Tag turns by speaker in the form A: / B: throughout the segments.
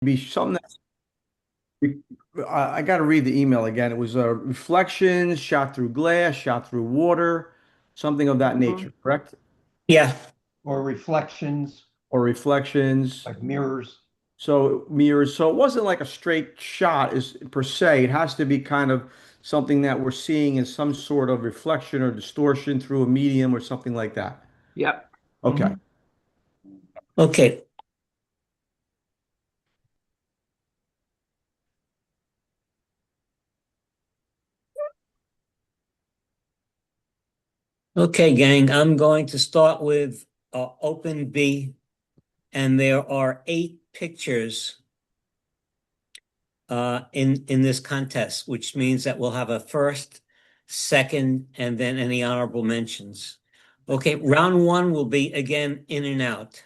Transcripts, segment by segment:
A: Be something I got to read the email again. It was reflections, shot through glass, shot through water, something of that nature, correct?
B: Yeah.
C: or reflections
A: Or reflections.
C: like mirrors.
A: So mirrors. So it wasn't like a straight shot is per se. It has to be kind of something that we're seeing in some sort of reflection or distortion through a medium or something like that.
B: Yep.
A: Okay.
C: Mhm.
B: Okay. Okay, gang. I'm going to start with open B, and there are 8 pictures in this contest, which means that we'll have a first, second, and then any honorable mentions. Okay, round one will be again in and out.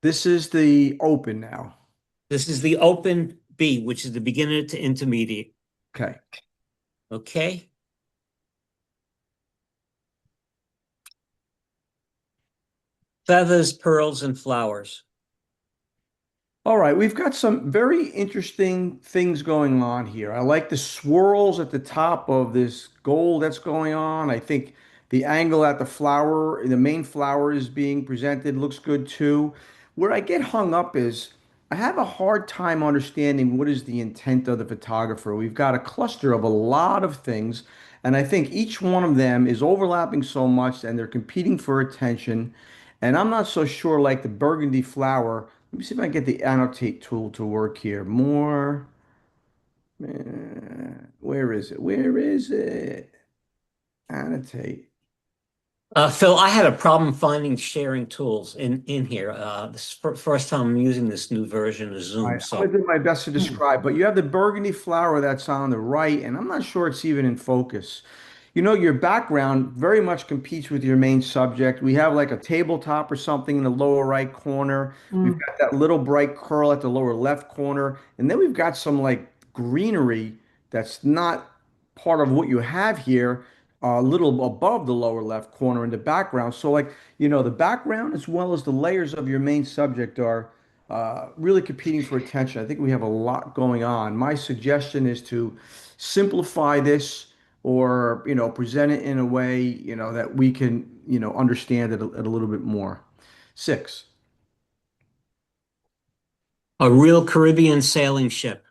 A: This is the open now.
B: This is the open B, which is the beginner to intermediate.
A: Okay.
B: Okay. Feathers, pearls, and flowers.
A: All right, we've got some very interesting things going on here. I like the swirls at the top of this gold that's going on. I think the angle at the flower, the main flower is being presented looks good too. Where I get hung up is I have a hard time understanding what is the intent of the photographer. We've got a cluster of a lot of things, and I think each one of them is overlapping so much and they're competing for attention. And I'm not so sure like the burgundy flower. Let me see if I can get the annotate tool to work here. More. Where is it? Where is it? Annotate.
B: Phil, I had a problem finding sharing tools in here. This is first time I'm using this new version of
A: All
B: Zoom.
A: right, I'm gonna
B: So,
A: do my best to describe, but you have the burgundy flower that's on the right, and I'm not sure it's even in focus. You know, your background very much competes with your main subject. We have like a tabletop or something in the lower right corner. We've
C: Mm.
A: got that little bright curl at the lower left corner, and then we've got some like greenery that's not part of what you have here, a little above the lower left corner in the background. So, like, the background as well as the layers of your main subject are really competing for attention. I think we have a lot going on. My suggestion is to simplify this or, present it in a way, that we can, understand it a little bit more. 6.
B: a real Caribbean sailing ship.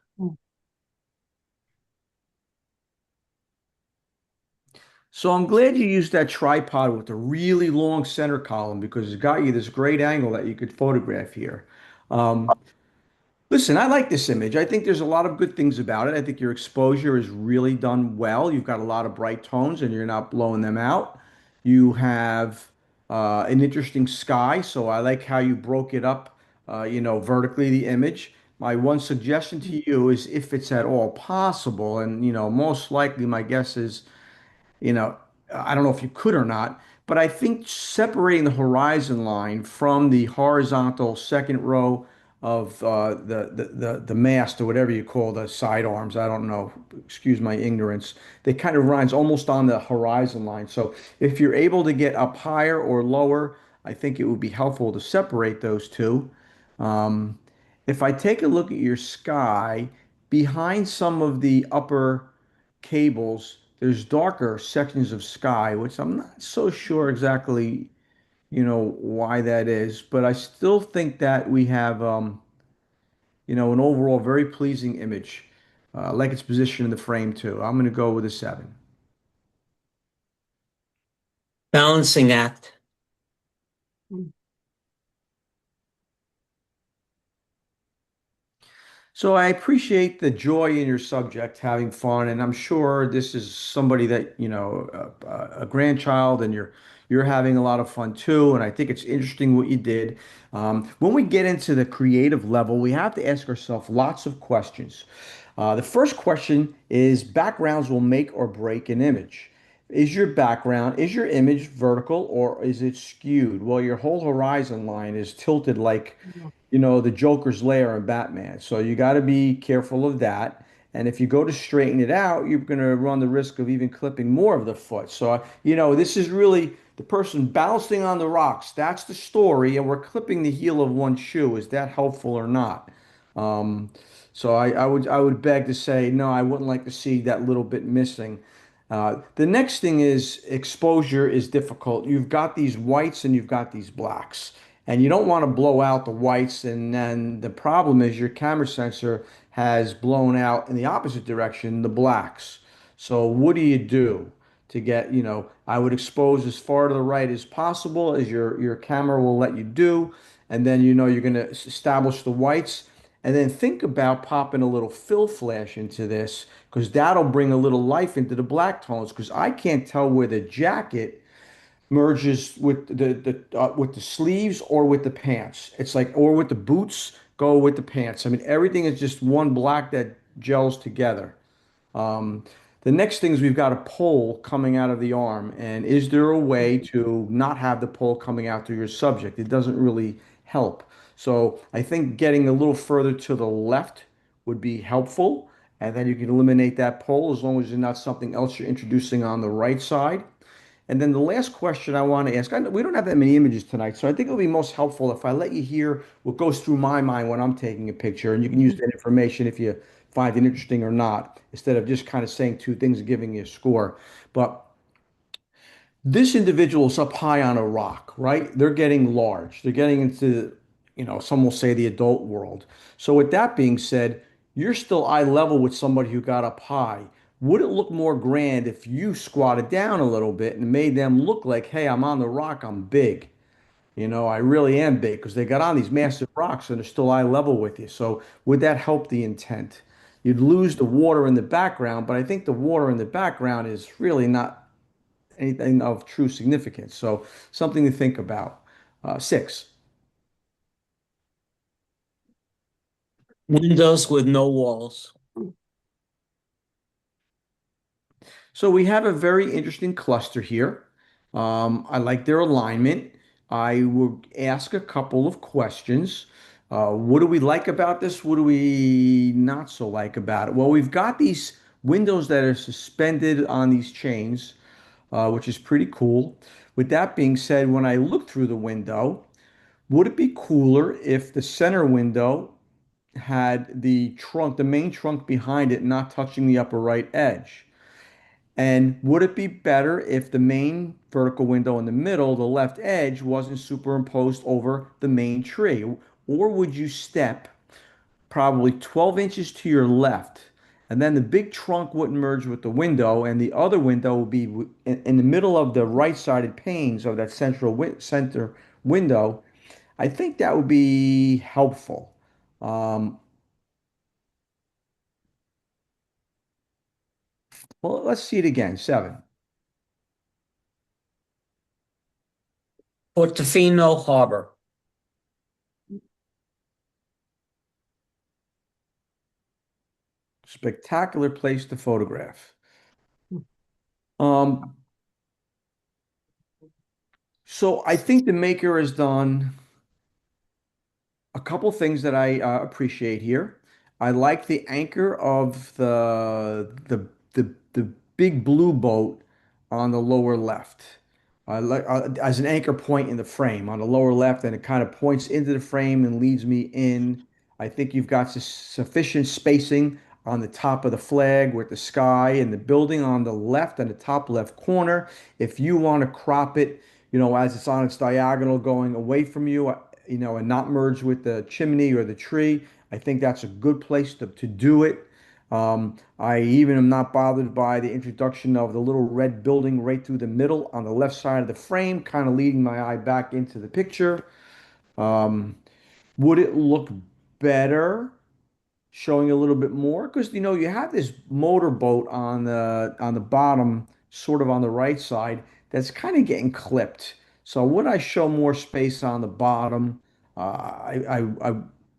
A: So I'm glad you used that tripod with the really long center column because it's got you this great angle that you could photograph here. Um, Listen, I like this image. I think there's a lot of good things about it. I think your exposure is really done well. You've got a lot of bright tones and you're not blowing them out. You have an interesting sky, so I like how you broke it up, vertically, the image. My one suggestion to you is if it's at all possible, and, most likely my guess is you know, I don't know if you could or not, but I think separating the horizon line from the horizontal second row of the mast or whatever you call the sidearms, I don't know, excuse my ignorance, they kind of runs almost on the horizon line. So if you're able to get up higher or lower, I think it would be helpful to separate those two. Um, if I take a look at your sky, behind some of the upper cables, there's darker sections of sky, which I'm not so sure exactly, why that is, but I still think that we have, an overall very pleasing image. Like its position in the frame too. I'm going to go with a 7.
B: Balancing act.
A: So I appreciate the joy in your subject, having fun, and I'm sure this is somebody that, a grandchild, and you're having a lot of fun too. And I think it's interesting what you did. When we get into the creative level, we have to ask ourselves lots of questions. The first question is backgrounds will make or break an image. Is your image vertical or is it skewed? Well, your whole horizon line is tilted like the Joker's lair in Batman. So you got to be careful of that. And if you go to straighten it out, you're going to run the risk of even clipping more of the foot. So, this is really the person bouncing on the rocks. That's the story. And we're clipping the heel of one shoe. Is that helpful or not? Um, so I would beg to say no, I wouldn't like to see that little bit missing. The next thing is exposure is difficult. You've got these whites and you've got these blacks, and you don't want to blow out the whites. And then the problem is your camera sensor has blown out in the opposite direction, the blacks. So what do you do to get, I would expose as far to the right as possible as your camera will let you do, and then you're going to establish the whites. And then think about popping a little fill flash into this because that'll bring a little life into the black tones because I can't tell where the jacket merges with the sleeves or with the pants. It's like or with the boots, go with the pants. I mean, everything is just one black that gels together. Um, the next thing is we've got a pole coming out of the arm, and is there a way to not have the pole coming out to your subject? It doesn't really help. So I think getting a little further to the left would be helpful, and then you can eliminate that pole as long as there's not something else you're introducing on the right side. And then the last question I want to ask, we don't have that many images tonight, so I think it would be most helpful if I let you hear what goes through my mind when I'm taking a picture, and you can use that information if you find it interesting or not, instead of just kind of saying two things and giving you a score. But this individual's up high on a rock, right? They're getting large. They're getting into, some will say the adult world. So with that being said, you're still eye level with somebody who got up high. Would it look more grand if you squatted down a little bit and made them look like, hey, I'm on the rock, I'm big. I really am big because they got on these massive rocks and they're still eye level with you. So would that help the intent? You'd lose the water in the background, but I think the water in the background is really not anything of true significance. So something to think about. Six.
B: Windows with no walls.
A: So we have a very interesting cluster here. I like their alignment. I will ask a couple of questions. What do we like about this? What do we not so like about it? Well, we've got these windows that are suspended on these chains, which is pretty cool. With that being said, when I look through the window, would it be cooler if the center window had the main trunk behind it not touching the upper right edge? And would it be better if the main vertical window in the middle, the left edge, wasn't superimposed over the main tree? Or would you step probably 12 inches to your left, and then the big trunk wouldn't merge with the window, and the other window would be in the middle of the right-sided panes of that center window? I think that would be helpful. Um, well, let's see it again. Seven.
B: Portofino Harbor.
A: Spectacular place to photograph. Um, so I think the maker has done a couple things that I appreciate here. I like the anchor of the big blue boat on the lower left. I like as an anchor point in the frame on the lower left, and it kind of points into the frame and leads me in. I think you've got sufficient spacing on the top of the flag with the sky and the building on the left and the top left corner. If you want to crop it, as it's on its diagonal going away from you, and not merge with the chimney or the tree. I think that's a good place to do it. I even am not bothered by the introduction of the little red building right through the middle on the left side of the frame, kind of leading my eye back into the picture. Um, would it look better showing a little bit more? Because you have this motorboat on the bottom, sort of on the right side, that's kind of getting clipped. So would I show more space on the bottom? I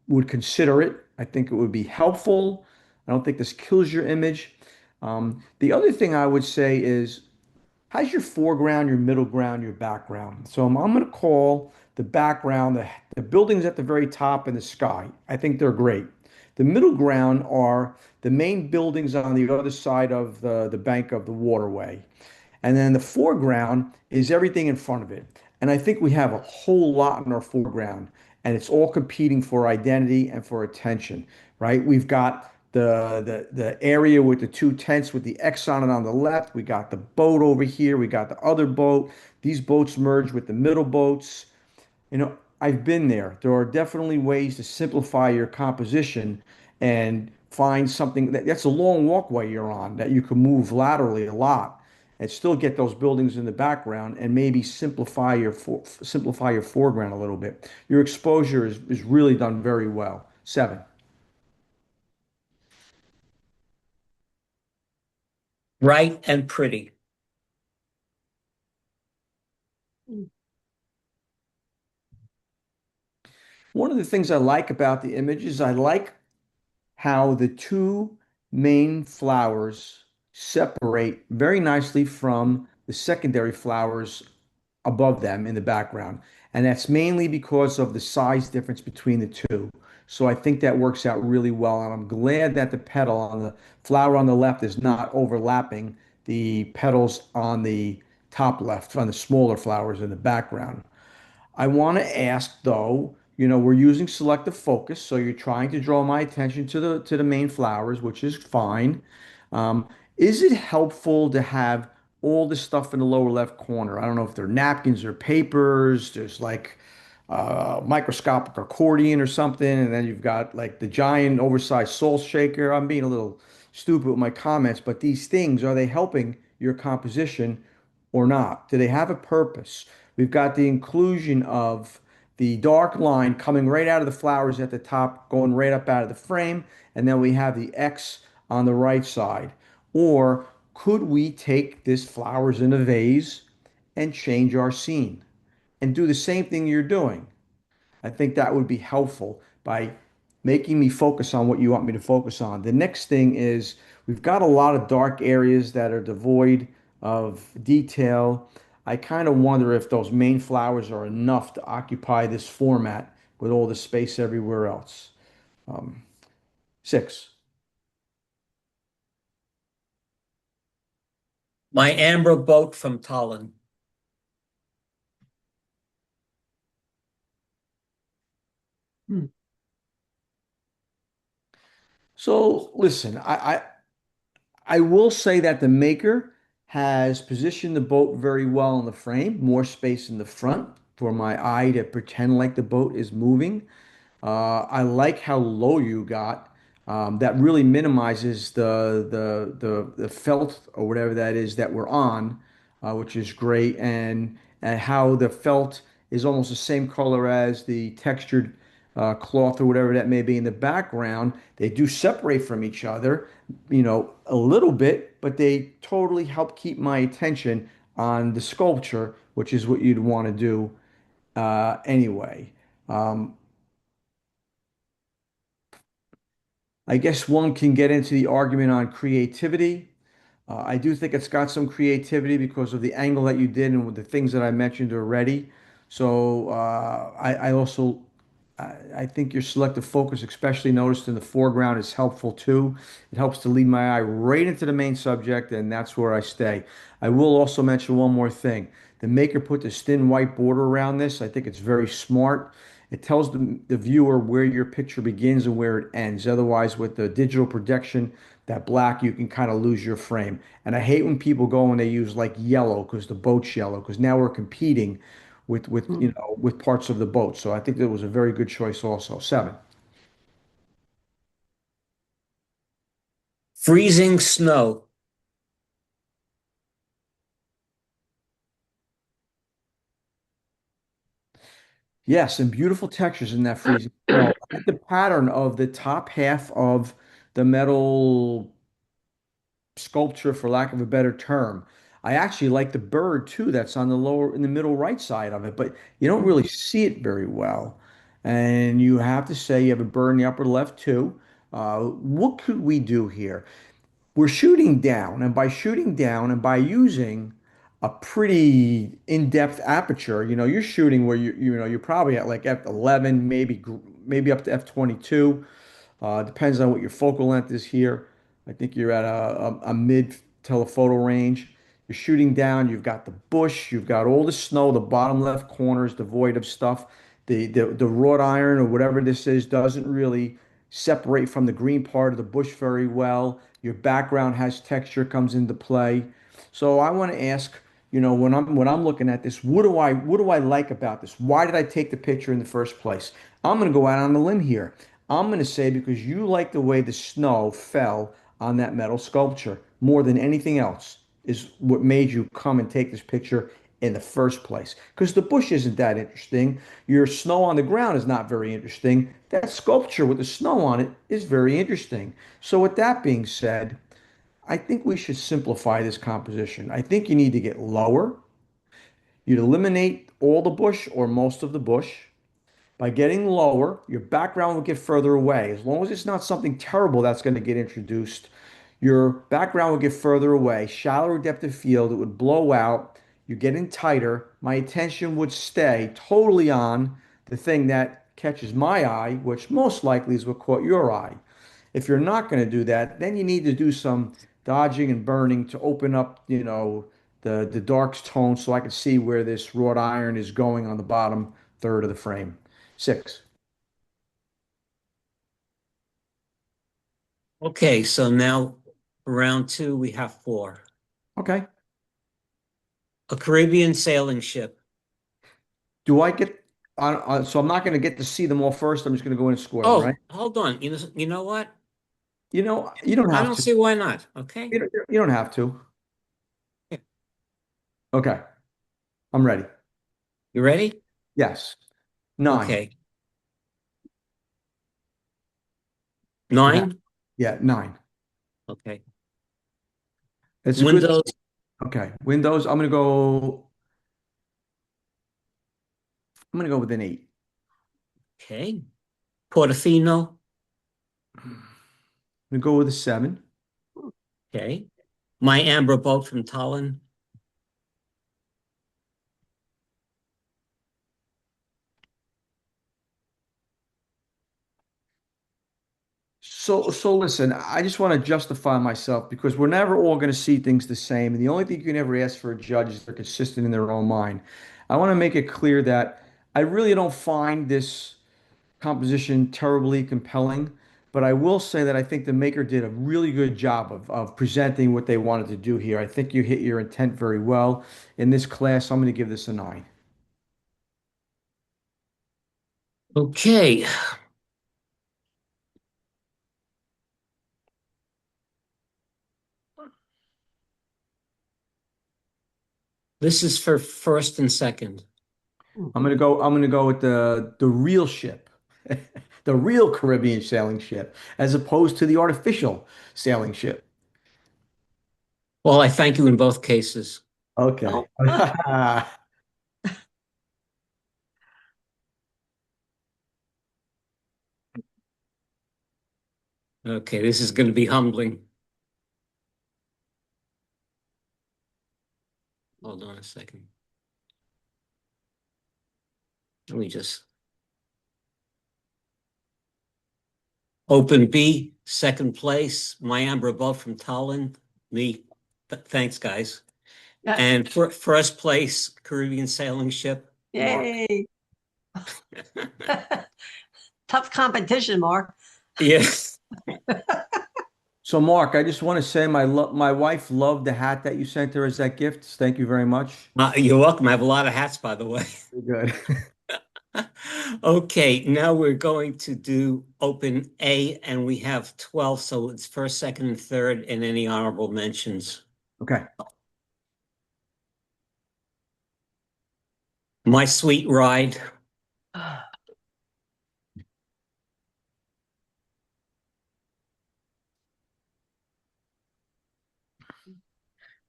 A: would consider it. I think it would be helpful. I don't think this kills your image. The other thing I would say is how's your foreground, your middle ground, your background? So I'm going to call the background the buildings at the very top in the sky. I think they're great. The middle ground are the main buildings on the other side of the bank of the waterway. And then the foreground is everything in front of it. And I think we have a whole lot in our foreground. and it's all competing for identity and for attention, right? We've got the area with the two tents with the X on it on the left. We got the boat over here. We got the other boat. These boats merge with the middle boats. I've been there. There are definitely ways to simplify your composition and find something that's a long walkway you're on that you can move laterally a lot and still get those buildings in the background and maybe simplify your foreground a little bit. Your exposure is really done very well. Seven.
B: Bright and pretty.
A: One of the things I like about the image is I like how the two main flowers separate very nicely from the secondary flowers above them in the background. And that's mainly because of the size difference between the two. So I think that works out really well. And I'm glad that the petal on the flower on the left is not overlapping the petals on the top left, on the smaller flowers in the background. I want to ask though, we're using selective focus, so you're trying to draw my attention to the main flowers, which is fine. Um, is it helpful to have all the stuff in the lower left corner? I don't know if they're napkins or papers. There's like microscopic accordion or something, and then you've got like the giant oversized salt shaker. I'm being a little stupid with my comments, but these things, are they helping your composition or not? Do they have a purpose? We've got the inclusion of the dark line coming right out of the flowers at the top, going right up out of the frame, and then we have the X on the right side. Or could we take this flowers in a vase and change our scene and do the same thing you're doing? I think that would be helpful by making me focus on what you want me to focus on. The next thing is we've got a lot of dark areas that are devoid of detail. I kind of wonder if those main flowers are enough to occupy this format with all the space everywhere else. Um, Six.
B: My amber boat from Tallinn.
C: Hmm.
A: So listen, I will say that the maker has positioned the boat very well in the frame, more space in the front for my eye to pretend like the boat is moving. I like how low you got. That really minimizes the felt or whatever that is that we're on, which is great. And how the felt is almost the same color as the textured cloth or whatever that may be in the background. They do separate from each other, a little bit, but they totally help keep my attention on the sculpture, which is what you'd want to do anyway. Um, I guess one can get into the argument on creativity. I do think it's got some creativity because of the angle that you did and with the things that I mentioned already. So I also I think your selective focus, especially noticed in the foreground, is helpful too. It helps to lead my eye right into the main subject, and that's where I stay. I will also mention one more thing. The maker put this thin white border around this. I think it's very smart. It tells the viewer where your picture begins and where it ends. Otherwise, with the digital projection, that black, you can kind of lose your frame. And I hate when people go and they use like yellow because the boat's yellow, because now we're competing with parts of the boat. So I think that was a very good choice also. Seven.
B: Freezing snow.
A: Yes, and beautiful textures in that freezing snow. I like the pattern of the top half of the metal sculpture, for lack of a better term. I actually like the bird too, that's on the lower in the middle right side of it, but you don't really see it very well. And you have to say you have a bird in the upper left too. What could we do here? We're shooting down, and by shooting down and by using a pretty in-depth aperture, you're shooting where you're probably at like f11, maybe up to f22. Depends on what your focal length is here. I think you're at a mid telephoto range. You're shooting down, you've got the bush, you've got all the snow, the bottom left corner is devoid of stuff. the wrought iron or whatever this is doesn't really separate from the green part of the bush very well. Your background has texture comes into play. So I want to ask, when I'm looking at this, what do I like about this? Why did I take the picture in the first place? I'm going to go out on a limb here. I'm going to say because you like the way the snow fell on that metal sculpture more than anything else is what made you come and take this picture in the first place. Because the bush isn't that interesting. Your snow on the ground is not very interesting. That sculpture with the snow on it is very interesting. So, with that being said, I think we should simplify this composition. I think you need to get lower. You'd eliminate all the bush or most of the bush. By getting lower, your background will get further away. As long as it's not something terrible that's going to get introduced, your background will get further away. Shallower depth of field, it would blow out. You're getting tighter. My attention would stay totally on the thing that catches my eye, which most likely is what caught your eye. If you're not going to do that, then you need to do some dodging and burning to open up, the dark tone so I can see where this wrought iron is going on the bottom third of the frame. Six.
B: Okay, so now round two, we have four.
A: Okay.
B: A Caribbean sailing ship.
A: Do I get so I'm not going to get to see them all first. I'm just going to go in and score them, right?
B: Oh, hold on. You know what?
A: You don't
B: I
A: have
B: don't
A: to.
B: see why not. Okay.
A: You don't have to.
B: Yeah.
A: Okay. I'm ready.
B: You ready?
A: Yes. Nine.
B: Okay.
A: Yeah.
B: Nine.
A: Yeah. Nine.
B: Okay.
A: It's a good.
B: Windows.
A: Okay. Windows. I'm gonna go with an eight.
B: Okay. Portofino.
A: I'm gonna go with a seven.
B: Okay. My Amber boat from Tallinn.
A: So listen, I just want to justify myself because we're never all going to see things the same. And the only thing you can ever ask for a judge is they're consistent in their own mind. I want to make it clear that I really don't find this composition terribly compelling, but I will say that I think the maker did a really good job of presenting what they wanted to do here. I think you hit your intent very well. In this class, I'm going to give this a nine.
B: Okay. This is for first and second.
A: I'm gonna go with the real ship, the real Caribbean sailing ship, as opposed to the artificial sailing ship.
B: Well, I thank you in both cases.
A: Okay.
C: Oh,
B: Okay, this is going to be humbling. Hold on a second. Let me just open B, second place. My Amber boat from Tallinn. Me. Thanks, guys.
C: yeah.
B: And for first place, Caribbean sailing ship. Mark.
C: Yay. Tough competition, Mark.
B: Yes.
A: So, Mark, I just want to say my wife loved the hat that you sent her as that gift. Thank you very much.
B: You're welcome. I have a lot of hats, by the way.
A: Very good.
B: Okay, now we're going to do open A, and we have 12, so it's first, second, and third, and any honorable mentions.
A: Okay.
B: My Sweet Ride.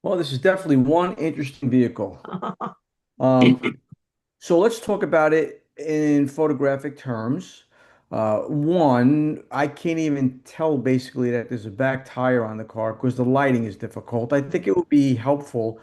A: Well, this is definitely one interesting vehicle. Um, So let's talk about it in photographic terms. One, I can't even tell basically that there's a back tire on the car because the lighting is difficult. I think it would be helpful.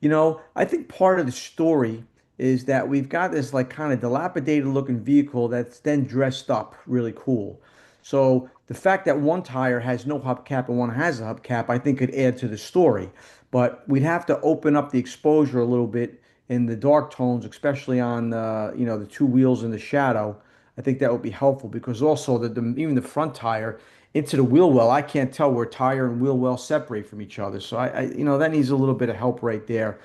A: I think part of the story is that we've got this like kind of dilapidated looking vehicle that's then dressed up really cool. So the fact that one tire has no hubcap and one has a hubcap, I think could add to the story. But we'd have to open up the exposure a little bit in the dark tones, especially on the two wheels in the shadow. I think that would be helpful because also even the front tire into the wheel well, I can't tell where tire and wheel well separate from each other. So that needs a little bit of help right there.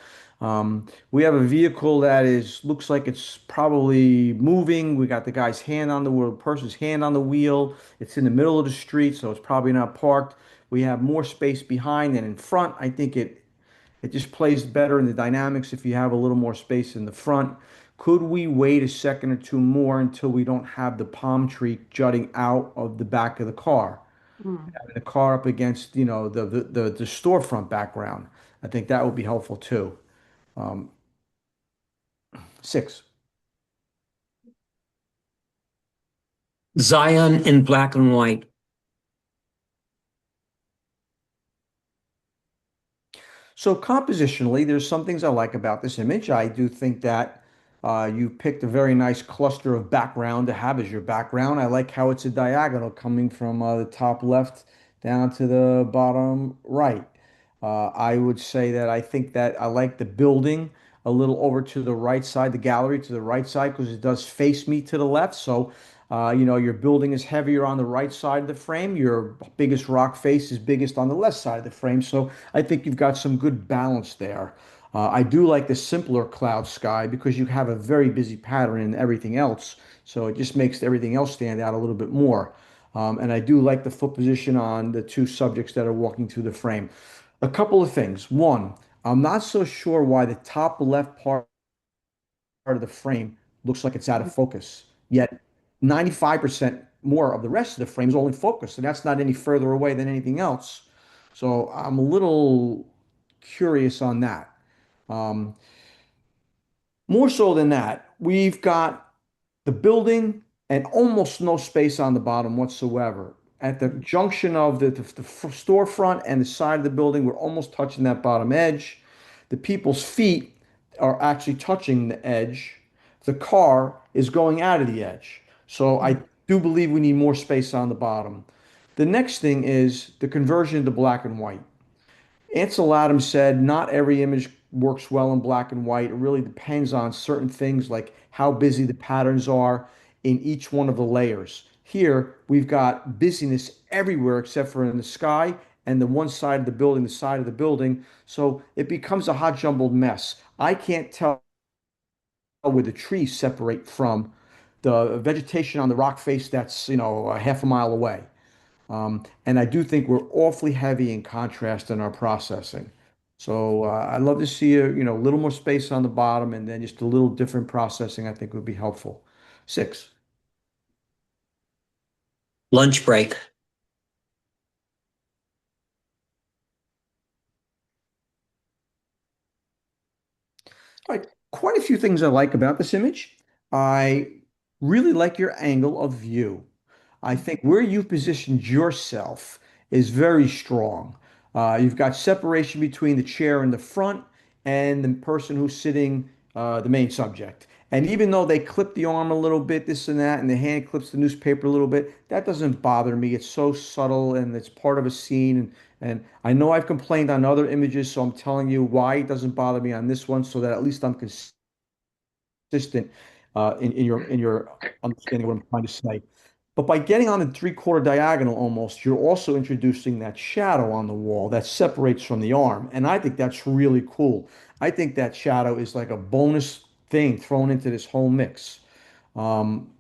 A: We have a vehicle that looks like it's probably moving. We got the guy's hand on the wheel, person's hand on the wheel. It's in the middle of the street, so it's probably not parked. We have more space behind than in front. I think it just plays better in the dynamics if you have a little more space in the front. Could we wait a second or two more until we don't have the palm tree jutting out of the back of the car?
C: Mm.
A: Having the car up against, the storefront background. I think that would be helpful too. Um, 6.
B: Zion in black and white.
A: So compositionally, there's some things I like about this image. I do think that you picked a very nice cluster of background to have as your background. I like how it's a diagonal coming from the top left down to the bottom right. I would say that I think that I like the building a little over to the right side, the gallery to the right side, because it does face me to the left. So, your building is heavier on the right side of the frame. Your biggest rock face is biggest on the left side of the frame. So I think you've got some good balance there. I do like the simpler cloud sky because you have a very busy pattern in everything else. So it just makes everything else stand out a little bit more. And I do like the foot position on the two subjects that are walking through the frame. A couple of things. One, I'm not so sure why the top left part of the frame looks like it's out of focus. Yet 95% more of the rest of the frame is all in focus, and that's not any further away than anything else. So I'm a little curious on that. Um, More so than that, we've got the building and almost no space on the bottom whatsoever. At the junction of the storefront and the side of the building, we're almost touching that bottom edge. The people's feet are actually touching the edge. The car is going out of the edge. So I do believe we need more space on the bottom. The next thing is the conversion to black and white. Ansel Adams said, not every image works well in black and white. It really depends on certain things like how busy the patterns are in each one of the layers. Here, we've got busyness everywhere except for in the sky and the one side of the building, the side of the building. So it becomes a hot jumbled mess. I can't tell where the trees separate from the vegetation on the rock face that's, a half a mile away. And I do think we're awfully heavy in contrast in our processing. So I'd love to see a little more space on the bottom and then just a little different processing I think would be helpful. 6.
B: Lunch break.
A: All right, quite a few things I like about this image. I really like your angle of view. I think where you've positioned yourself is very strong. You've got separation between the chair in the front and the person who's sitting, the main subject. And even though they clip the arm a little bit, this and that, and the hand clips the newspaper a little bit, that doesn't bother me. It's so subtle and it's part of a scene. And I know I've complained on other images, so I'm telling you why it doesn't bother me on this one, so that at least I'm consistent in your understanding of what I'm trying to say. But by getting on the three-quarter diagonal almost, you're also introducing that shadow on the wall that separates from the arm. And I think that's really cool. I think that shadow is like a bonus thing thrown into this whole mix. Um,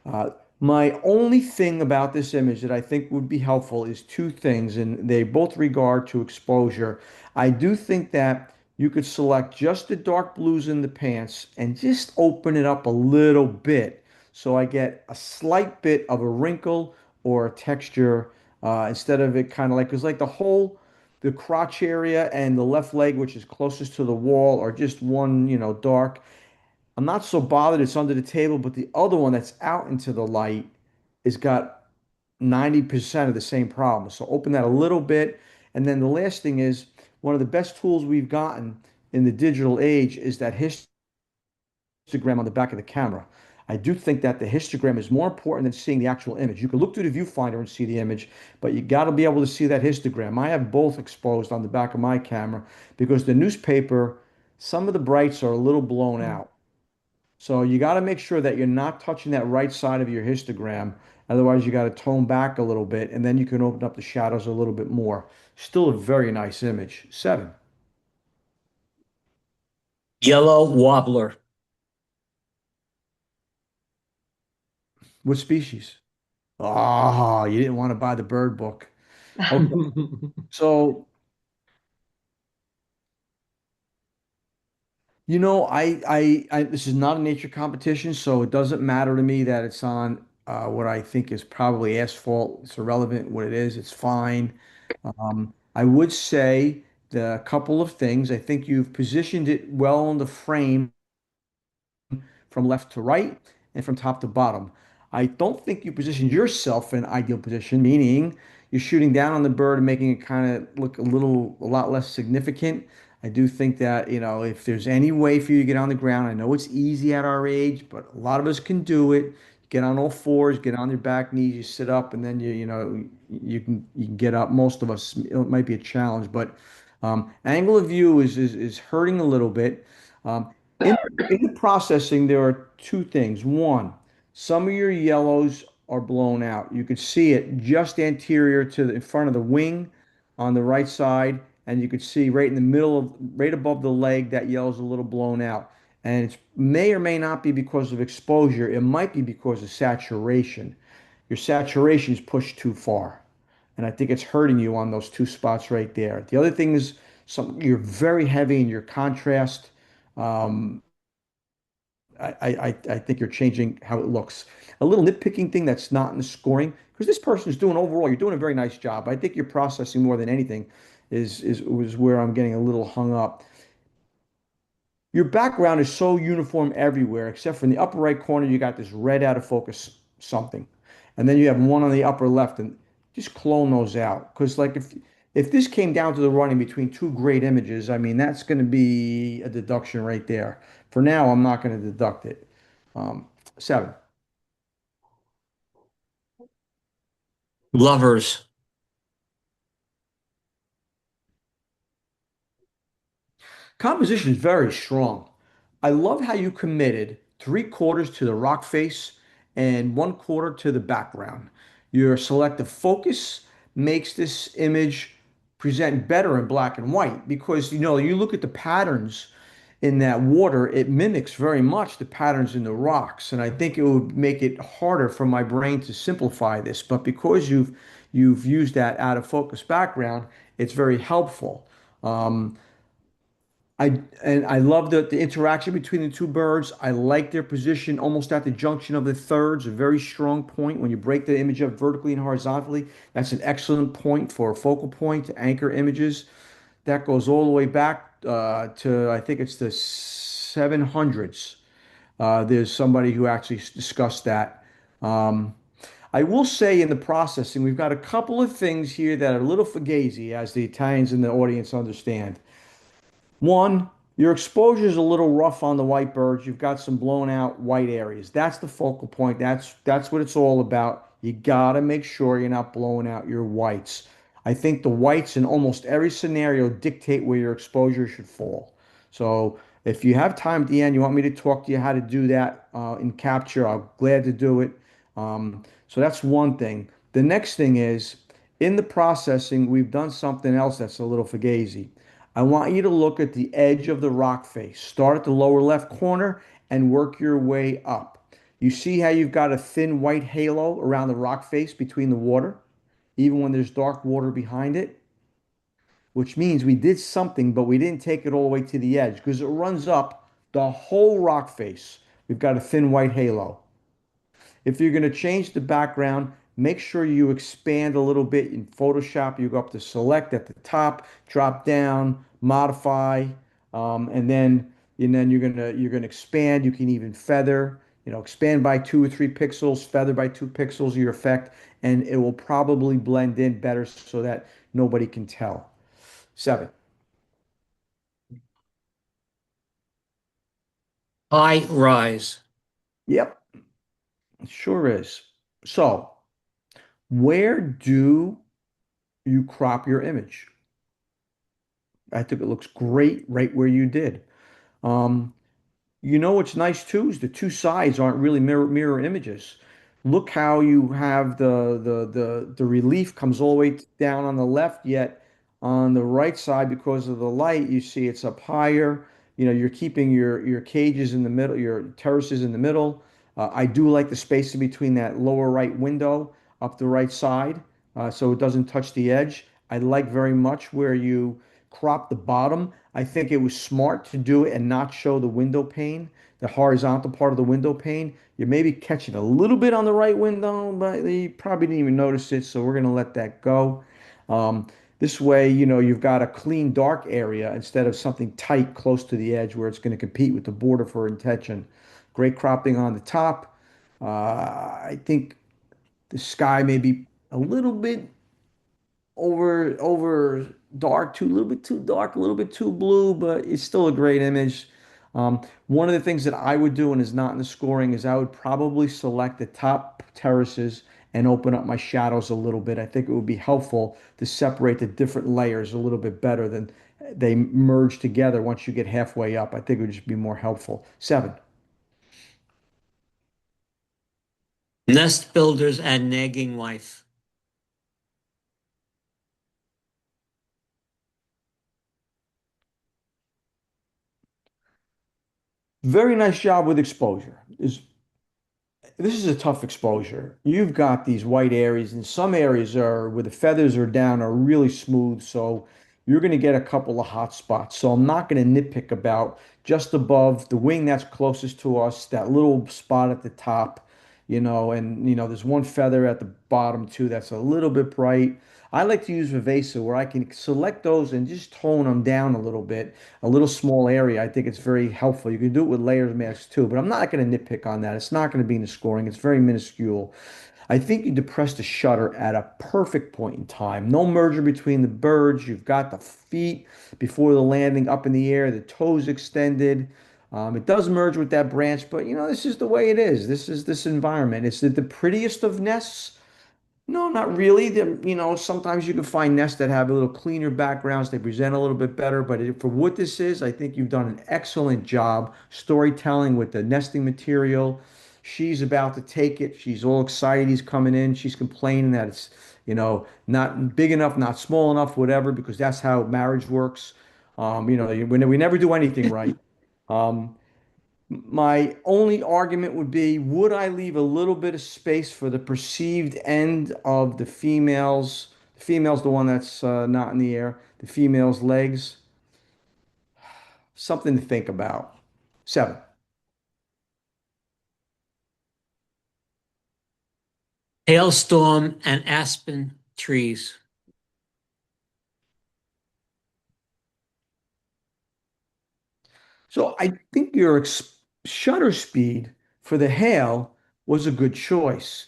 A: uh, my only thing about this image that I think would be helpful is two things, and they both regard to exposure. I do think that you could select just the dark blues in the pants and just open it up a little bit so I get a slight bit of a wrinkle or a texture instead of it kind of like, because like the crotch area and the left leg, which is closest to the wall, are just one, dark. I'm not so bothered it's under the table, but the other one that's out into the light has got 90% of the same problem. So open that a little bit. And then the last thing is one of the best tools we've gotten in the digital age is that histogram on the back of the camera. I do think that the histogram is more important than seeing the actual image. You can look through the viewfinder and see the image, but you got to be able to see that histogram. I have both exposed on the back of my camera because the newspaper some of the brights are a little blown out. So you got to make sure that you're not touching that right side of your histogram. Otherwise, you got to tone back a little bit, and then you can open up the shadows a little bit more. Still a very nice image. 7.
B: Yellow wobbler.
A: What species? Oh, you didn't want to buy the bird book. Okay. So, this is not a nature competition, so it doesn't matter to me that it's on what I think is probably asphalt. It's irrelevant what it is. It's fine. I would say the couple of things. I think you've positioned it well on the frame from left to right and from top to bottom. I don't think you positioned yourself in an ideal position, meaning you're shooting down on the bird and making it kind of look a lot less significant. I do think that, if there's any way for you to get on the ground, I know it's easy at our age, but a lot of us can do it. Get on all fours, get on your back knees, you sit up, and then you can get up. Most of us, it might be a challenge, but angle of view is hurting a little bit. Um, in in the processing, there are two things. One, some of your yellows are blown out. You could see it just anterior to in front of the wing on the right side, and you could see right in the middle of, right above the leg, that yellow's a little blown out. And it may or may not be because of exposure. It might be because of saturation. Your saturation is pushed too far. And I think it's hurting you on those two spots right there. The other thing is you're very heavy in your contrast. Um, I think you're changing how it looks. A little nitpicking thing that's not in the scoring, because this person's doing overall, you're doing a very nice job. I think you're processing more than anything is where I'm getting a little hung up. Your background is so uniform everywhere, except for in the upper right corner, you got this red out of focus something. And then you have one on the upper left, and just clone those out. Because like if this came down to the running between two great images, I mean that's going to be a deduction right there. For now, I'm not going to deduct it. 7.
B: Lovers.
A: Composition is very strong. I love how you committed 3/4 to the rock face and 1/4 to the background. Your selective focus makes this image present better in black and white because you look at the patterns in that water, it mimics very much the patterns in the rocks. And I think it would make it harder for my brain to simplify this. But because you've used that out of focus background, it's very helpful. Um, I love the interaction between the two birds. I like their position almost at the junction of the thirds, a very strong point. When you break the image up vertically and horizontally, that's an excellent point for a focal point to anchor images. That goes all the way back to, I think it's the 700s. There's somebody who actually discussed that. Um, I will say in the processing, we've got a couple of things here that are a little fugazi, as the Italians in the audience understand. One, your exposure is a little rough on the white birds. You've got some blown out white areas. That's the focal point. That's what it's all about. You gotta make sure you're not blowing out your whites. I think the whites in almost every scenario dictate where your exposure should fall. So if you have time at the end, you want me to talk to you how to do that in capture, I'm glad to do it. So that's one thing. The next thing is in the processing, we've done something else that's a little fugazi. I want you to look at the edge of the rock face. Start at the lower left corner and work your way up. You see how you've got a thin white halo around the rock face between the water, even when there's dark water behind it, which means we did something, but we didn't take it all the way to the edge because it runs up the whole rock face. We've got a thin white halo. If you're going to change the background, make sure you expand a little bit in Photoshop. You go up to select at the top, drop down, modify, and then you're gonna expand. You can even feather, expand by 2 or 3 pixels, feather by 2 pixels, your effect, and it will probably blend in better so that nobody can tell. 7.
B: High rise.
A: Yep, it sure is. So, where do you crop your image? I think it looks great right where you did. Um, you know what's nice too is the two sides aren't really mirror images. Look how you have the relief comes all the way down on the left, yet on the right side, because of the light, you see it's up higher. You know, you're keeping your cages in the middle, your terraces in the middle. I do like the space in between that lower right window up the right side, so it doesn't touch the edge. I like very much where you crop the bottom. I think it was smart to do it and not show the window pane, the horizontal part of the window pane. You maybe catch it a little bit on the right window, but you probably didn't even notice it, so we're going to let that go. Um, this way, you know, you've got a clean, dark area instead of something tight close to the edge where it's going to compete with the border for intention. Great cropping on the top. I think the sky may be a little bit over dark, too a little bit too dark, a little bit too blue, but it's still a great image. One of the things that I would do and is not in the scoring is I would probably select the top terraces and open up my shadows a little bit. I think it would be helpful to separate the different layers a little bit better than they merge together once you get halfway up. I think it would just be more helpful. Seven.
B: Nest builders and nagging wife.
A: Very nice job with exposure. This is a tough exposure. You've got these white areas, and some areas are where the feathers are down are really smooth. So you're going to get a couple of hot spots. So I'm not going to nitpick about just above the wing that's closest to us, that little spot at the top, and there's one feather at the bottom too that's a little bbit bright. I like to use Vivesa where I can select those and just tone them down a little bit, a little small area. I think it's very helpful. You can do it with layers masks too, but I'm not going to nitpick on that. It's not going to be in the scoring. It's very minuscule. I think you depress the shutter at a perfect point in time. No merger between the birds. You've got the feet before the landing up in the air, the toes extended. It does merge with that branch, but this is the way it is. This is this environment. It's the prettiest of nests. No, not really. Sometimes you can find nests that have a little cleaner backgrounds. They present a little bit better. But for what this is, I think you've done an excellent job storytelling with the nesting material. She's about to take it. She's all excited. He's coming in. She's complaining that it's, not big enough, not small enough, whatever, because that's how marriage works. We never do anything right. Um, my only argument would be, would I leave a little bit of space for the perceived end of the females? The female's the one that's not in the air. The female's legs. Something to think about. Seven.
B: Hailstorm and aspen trees.
A: So I think your shutter speed for the hail was a good choice.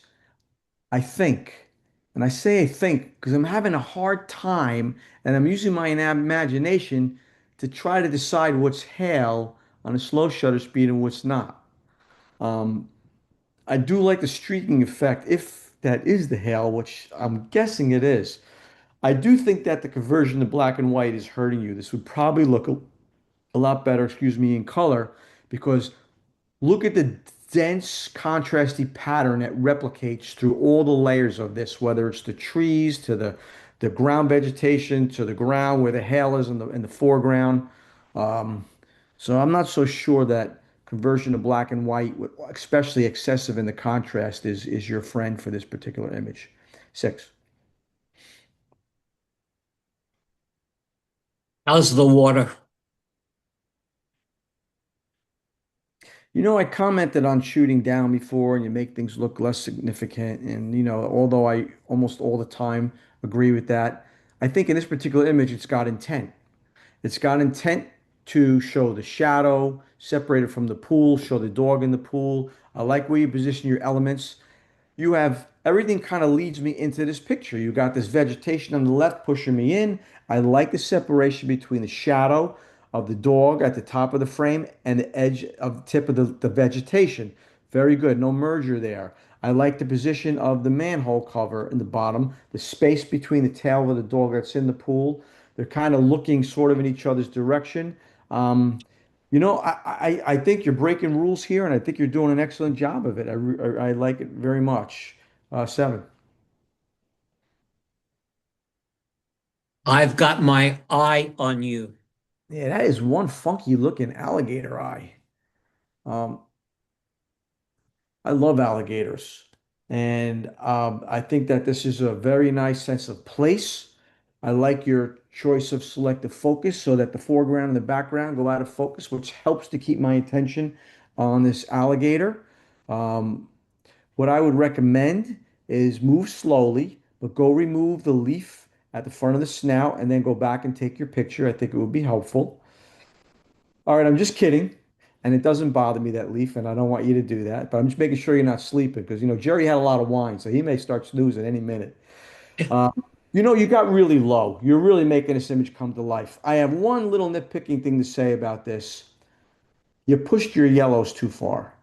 A: I think. And I say I think because I'm having a hard time and I'm using my imagination to try to decide what's hail on a slow shutter speed and what's not. Um, I do like the streaking effect if that is the hail, which I'm guessing it is. I do think that the conversion to black and white is hurting you. This would probably look a lot better, excuse me, in color because look at the dense, contrasty pattern that replicates through all the layers of this, whether it's the trees to the ground vegetation to the ground where the hail is in the foreground. Um, so I'm not so sure that conversion to black and white, especially excessive in the contrast, is your friend for this particular image. Six.
B: How's the water?
A: I commented on shooting down before and you make things look less significant. And, although I almost all the time agree with that, I think in this particular image, it's got intent. It's got intent to show the shadow separated from the pool, show the dog in the pool. I like where you position your elements. You have everything kind of leads me into this picture. You got this vegetation on the left pushing me in. I like the separation between the shadow of the dog at the top of the frame and the edge of the tip of the vegetation. Very good. No merger there. I like the position of the manhole cover in the bottom, the space between the tail of the dog that's in the pool. They're kind of looking sort of in each other's direction. Um, I think you're breaking rules here, and I think you're doing an excellent job of it. I like it very much. Seven.
B: I've got my eye on you.
A: Yeah, that is one funky looking alligator eye. Um, I love alligators. And I think that this is a very nice sense of place. I like your choice of selective focus so that the foreground and the background go out of focus, which helps to keep my attention on this alligator. Um, what I would recommend is move slowly, but go remove the leaf at the front of the snout and then go back and take your picture. I think it would be helpful. All right, I'm just kidding. And it doesn't bother me, that leaf, and I don't want you to do that. But I'm just making sure you're not sleeping because, Jerry had a lot of wine, so he may start snoozing any minute. Uh, you got really low. You're really making this image come to life. I have one little nitpicking thing to say about this. You pushed your yellows too far.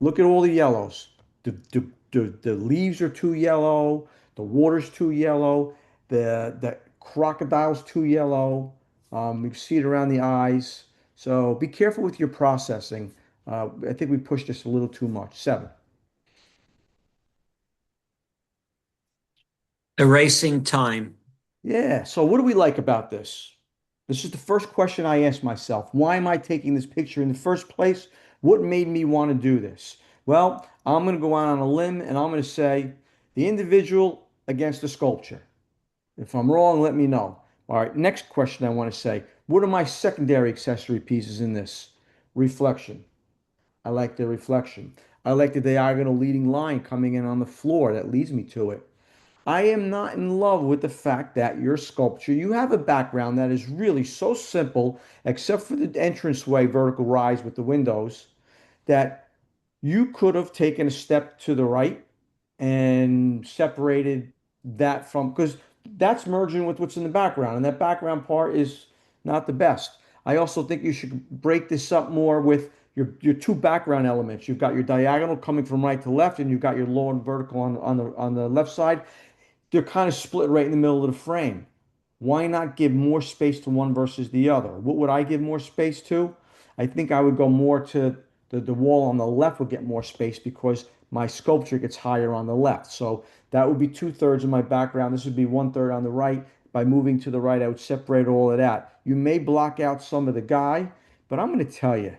A: Look at all the yellows. The leaves are too yellow. The water's too yellow. The crocodile's too yellow. You see it around the eyes. So be careful with your processing. I think we pushed this a little too much. Seven.
B: Erasing time.
A: Yeah. So what do we like about this? This is the first question I asked myself. Why am I taking this picture in the first place? What made me want to do this? Well, I'm going to go out on a limb and I'm going to say the individual against the sculpture. If I'm wrong, let me know. All right, next question I want to say, what are my secondary accessory pieces in this? Reflection. I like the reflection. I like the diagonal leading line coming in on the floor that leads me to it. I am not in love with the fact that your sculpture, you have a background that is really so simple, except for the entranceway vertical rise with the windows, that you could have taken a step to the right and separated that from, because that's merging with what's in the background, and that background part is not the best. I also think you should break this up more with your two background elements. You've got your diagonal coming from right to left, and you've got your low and vertical on the left side. They're kind of split right in the middle of the frame. Why not give more space to one versus the other? What would I give more space to? I think I would go more to the wall on the left would get more space because my sculpture gets higher on the left. So that would be 2/3 of my background. This would be 1/3 on the right. By moving to the right, I would separate all of that. You may block out some of the guy, but I'm going to tell you,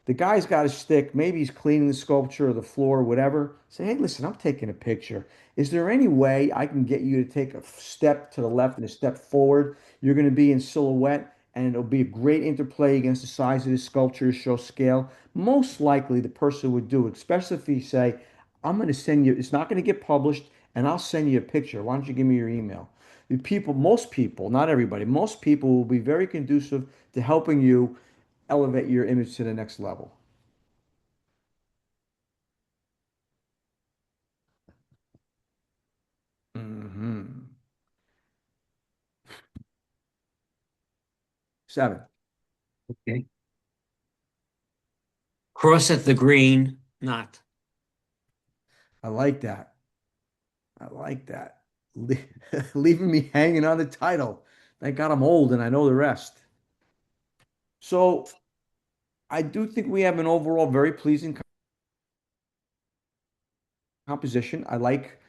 A: the guy's got a stick. Maybe he's cleaning the sculpture or the floor or whatever. Say, hey, listen, I'm taking a picture. Is there any way I can get you to take a step to the left and a step forward? You're going to be in silhouette, and it'll be a great interplay against the size of the sculpture to show scale. Most likely, the person would do it, especially if you say, I'm going to send you, it's not going to get published, and I'll send you a picture. Why don't you give me your email? Most people, not everybody, most people will be very conducive to helping you elevate your image to the next level. Hmm. Seven.
B: Okay. Cross at the green, not.
A: I like that. I like that. Leaving me hanging on the title. Thank God I'm old and I know the rest. So I do think we have an overall very pleasing composition. I like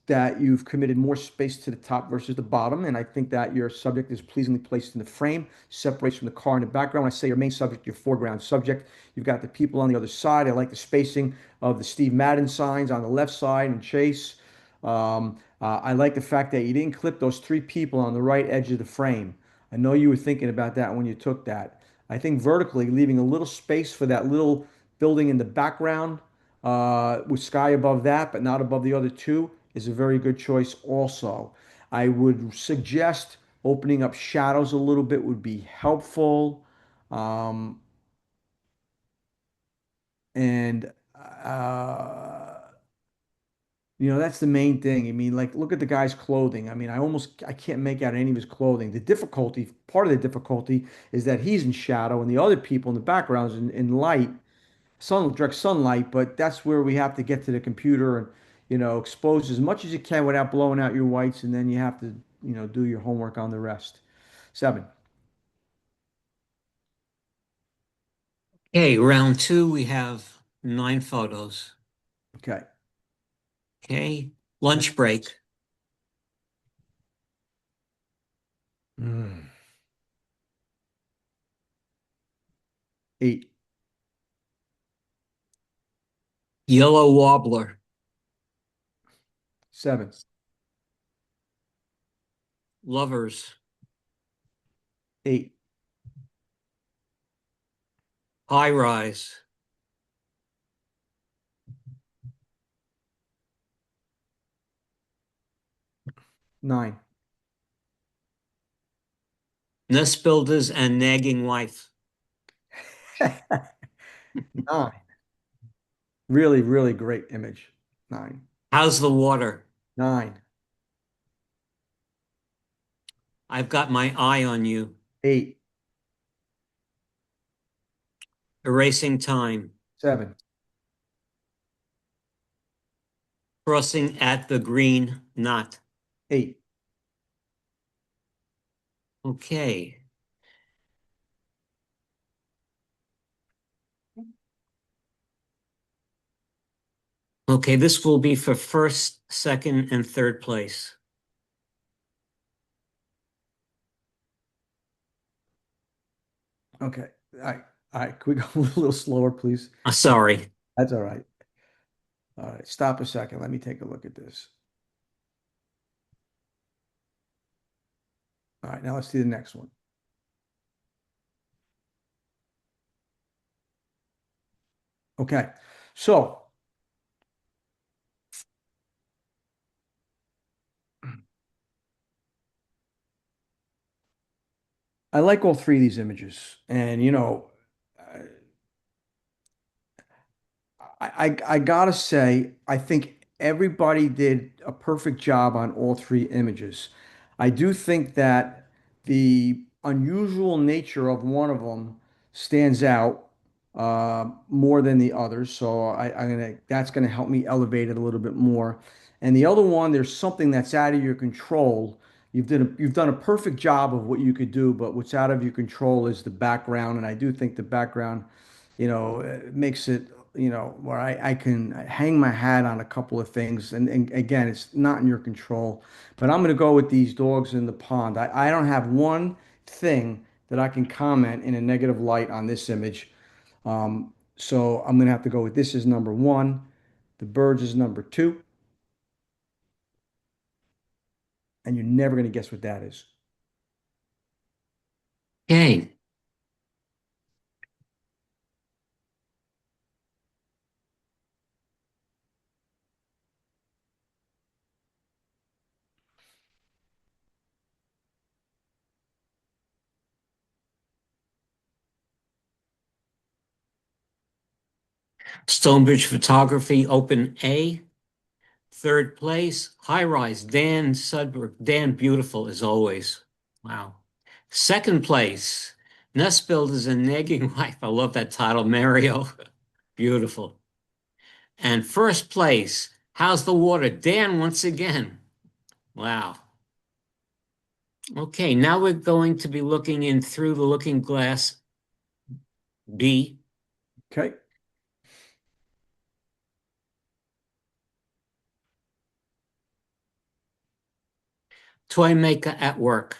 A: that you've committed more space to the top versus the bottom, and I think that your subject is pleasingly placed in the frame, separates from the car in the background. When I say your main subject, your foreground subject. You've got the people on the other side. I like the spacing of the Steve Madden signs on the left side and Chase. I like the fact that you didn't clip those three people on the right edge of the frame. I know you were thinking about that when you took that. I think vertically, leaving a little space for that little building in the background with sky above that, but not above the other two, is a very good choice also. I would suggest opening up shadows a little bit would be helpful. Um, and that's the main thing. I mean, like, look at the guy's clothing. I mean, I can't make out any of his clothing. Part of the difficulty is that he's in shadow and the other people in the background is in light, direct sunlight, but that's where we have to get to the computer and, expose as much as you can without blowing out your whites, and then you have to, do your homework on the rest. Seven.
B: Okay, round two, we have 9 photos.
A: Okay.
B: Okay, lunch break.
A: Mm. 8,
B: Yellow wobbler.
A: 7,
B: Lovers.
A: 8,
B: High rise.
A: 9,
B: Nest builders and nagging wife.
A: 9. Really, really great image. 9,
B: How's the water?
A: 9,
B: I've got my eye on you.
A: 8,
B: Erasing time.
A: 7,
B: Crossing at the green knot.
A: 8.
B: Okay. Okay, this will be for first, second, and third place.
A: Okay. All right. Can we go a little slower, please?
B: Sorry.
A: That's all right. All right. Stop a second. Let me take a look at this. All right. Now let's see the next one. Okay. So I like all three of these images. And, I gotta say, I think everybody did a perfect job on all three images. I do think that the unusual nature of one of them stands out more than the others. So that's gonna help me elevate it a little bit more. And the other one, there's something that's out of your control. You've done a perfect job of what you could do, but what's out of your control is the background. And I do think the background, makes it, where I can hang my hat on a couple of things. And again, it's not in your control, but I'm going to go with these dogs in the pond. I don't have one thing that I can comment in a negative light on this image. So I'm going to have to go with this is number one. The birds is number two. And you're never going to guess what that is.
B: Okay. Stonebridge Photography, Open A. Third place, High Rise, Dan Sudberg. Dan, beautiful as always. Wow. Second place, Nest Builders and Nagging Wife. I love that title, Mario. Beautiful. And first place, How's the Water? Dan, once again. Wow. Okay, now we're going to be looking in through the looking glass B.
A: Okay.
B: Toy maker at work.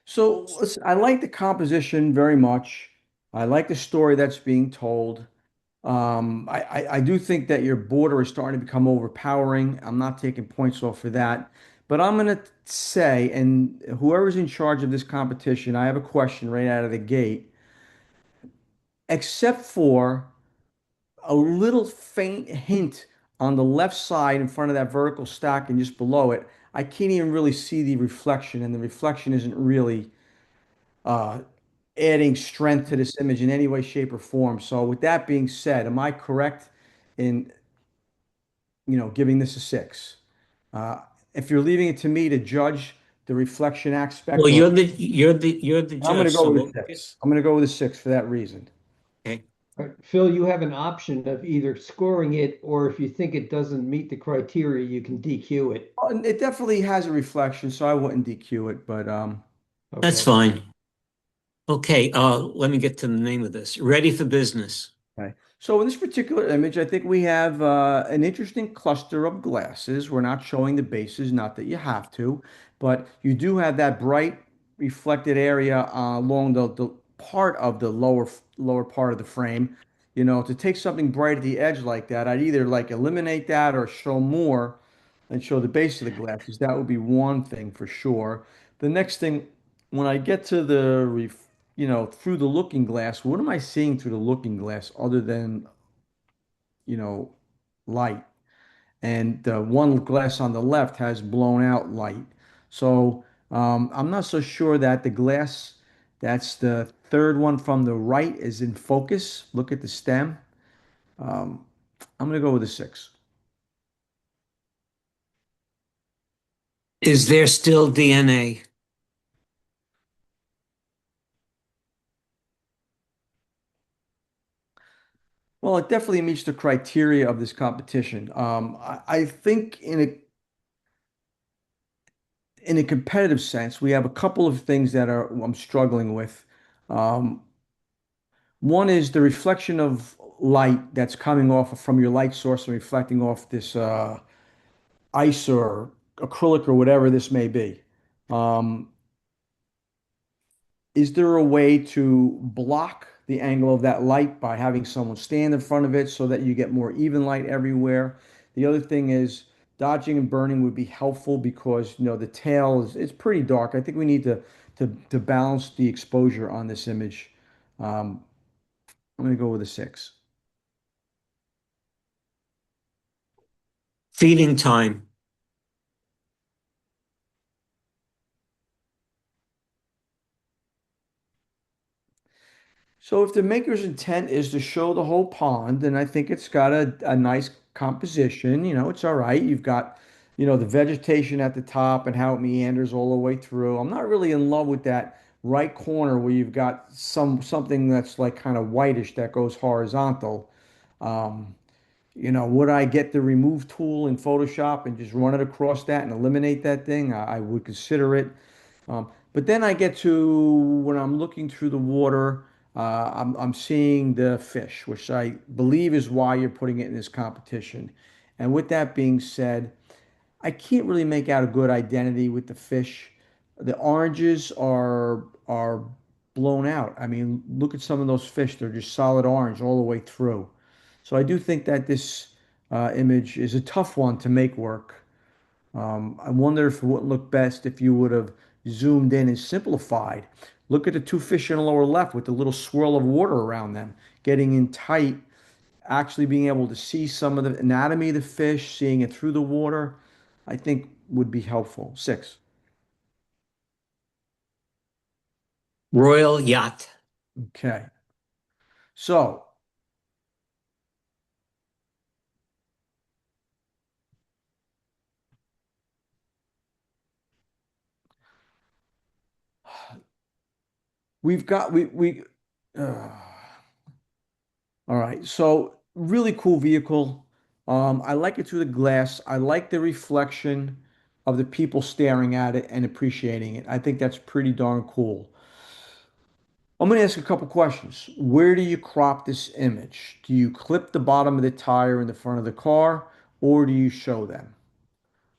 A: So listen, I like the composition very much. I like the story that's being told. I do think that your border is starting to become overpowering. I'm not taking points off for that. But I'm going to say, and whoever's in charge of this competition, I have a question right out of the gate, except for a little faint hint on the left side in front of that vertical stack and just below it. I can't even really see the reflection, and the reflection isn't really uh, adding strength to this image in any way, shape, or form. So with that being said, am I correct in, giving this a 6? Uh, if you're leaving it to me to judge the reflection
B: Well,
A: aspect, or
B: you're the
A: I'm going to
B: judge,
A: go
B: so
A: with
B: we'll
A: a 6. I'm going to go with a 6 for that reason.
B: okay.
D: Phil, you have an option of either scoring it or if you think it doesn't meet the criteria, you can DQ it.
A: Oh, and it definitely has a reflection, so I wouldn't DQ it, but
B: That's
D: Okay.
B: fine. Okay, let me get to the name of this. Ready for business.
A: okay. So in this particular image, I think we have an interesting cluster of glasses. We're not showing the bases, not that you have to, but you do have that bright reflected area along the part of the lower part of the frame. You know, to take something bright at the edge like that, I'd either like eliminate that or show more and show the base of the glasses. That would be one thing for sure. The next thing, when I get to through the looking glass, what am I seeing through the looking glass other than, you know, light? And the one glass on the left has blown out light. So I'm not so sure that the glass that's the third one from the right is in focus. Look at the stem. Um, I'm going to go with a six.
B: Is there still DNA?
A: Well, it definitely meets the criteria of this competition. I think in a competitive sense, we have a couple of things that I'm struggling with. Um, One is the reflection of light that's coming off from your light source and reflecting off this ice or acrylic or whatever this may be. Um, is there a way to block the angle of that light by having someone stand in front of it so that you get more even light everywhere? The other thing is dodging and burning would be helpful because the tail is it's pretty dark. I think we need to balance the exposure on this image. Um, I'm going to go with a six.
B: Feeding time.
A: So if the maker's intent is to show the whole pond, then I think it's got a nice composition. It's all right. You've got, the vegetation at the top and how it meanders all the way through. I'm not really in love with that right corner where you've got something that's like kind of whitish that goes horizontal. Um, would I get the remove tool in Photoshop and just run it across that and eliminate that thing? I would consider it. But then I get to when I'm looking through the water, I'm seeing the fish, which I believe is why you're putting it in this competition. And with that being said, I can't really make out a good identity with the fish. The oranges are blown out. I mean, look at some of those fish. They're just solid orange all the way through. So I do think that this image is a tough one to make work. I wonder if it would look best if you would have zoomed in and simplified. Look at the two fish in the lower left with the little swirl of water around them, getting in tight, actually being able to see some of the anatomy of the fish, seeing it through the water, I think would be helpful. Six.
B: Royal yacht.
A: Okay. So we've got we uh, all right. So really cool vehicle. I like it through the glass. I like the reflection of the people staring at it and appreciating it. I think that's pretty darn cool. I'm going to ask a couple questions. Where do you crop this image? Do you clip the bottom of the tire in the front of the car, or do you show them?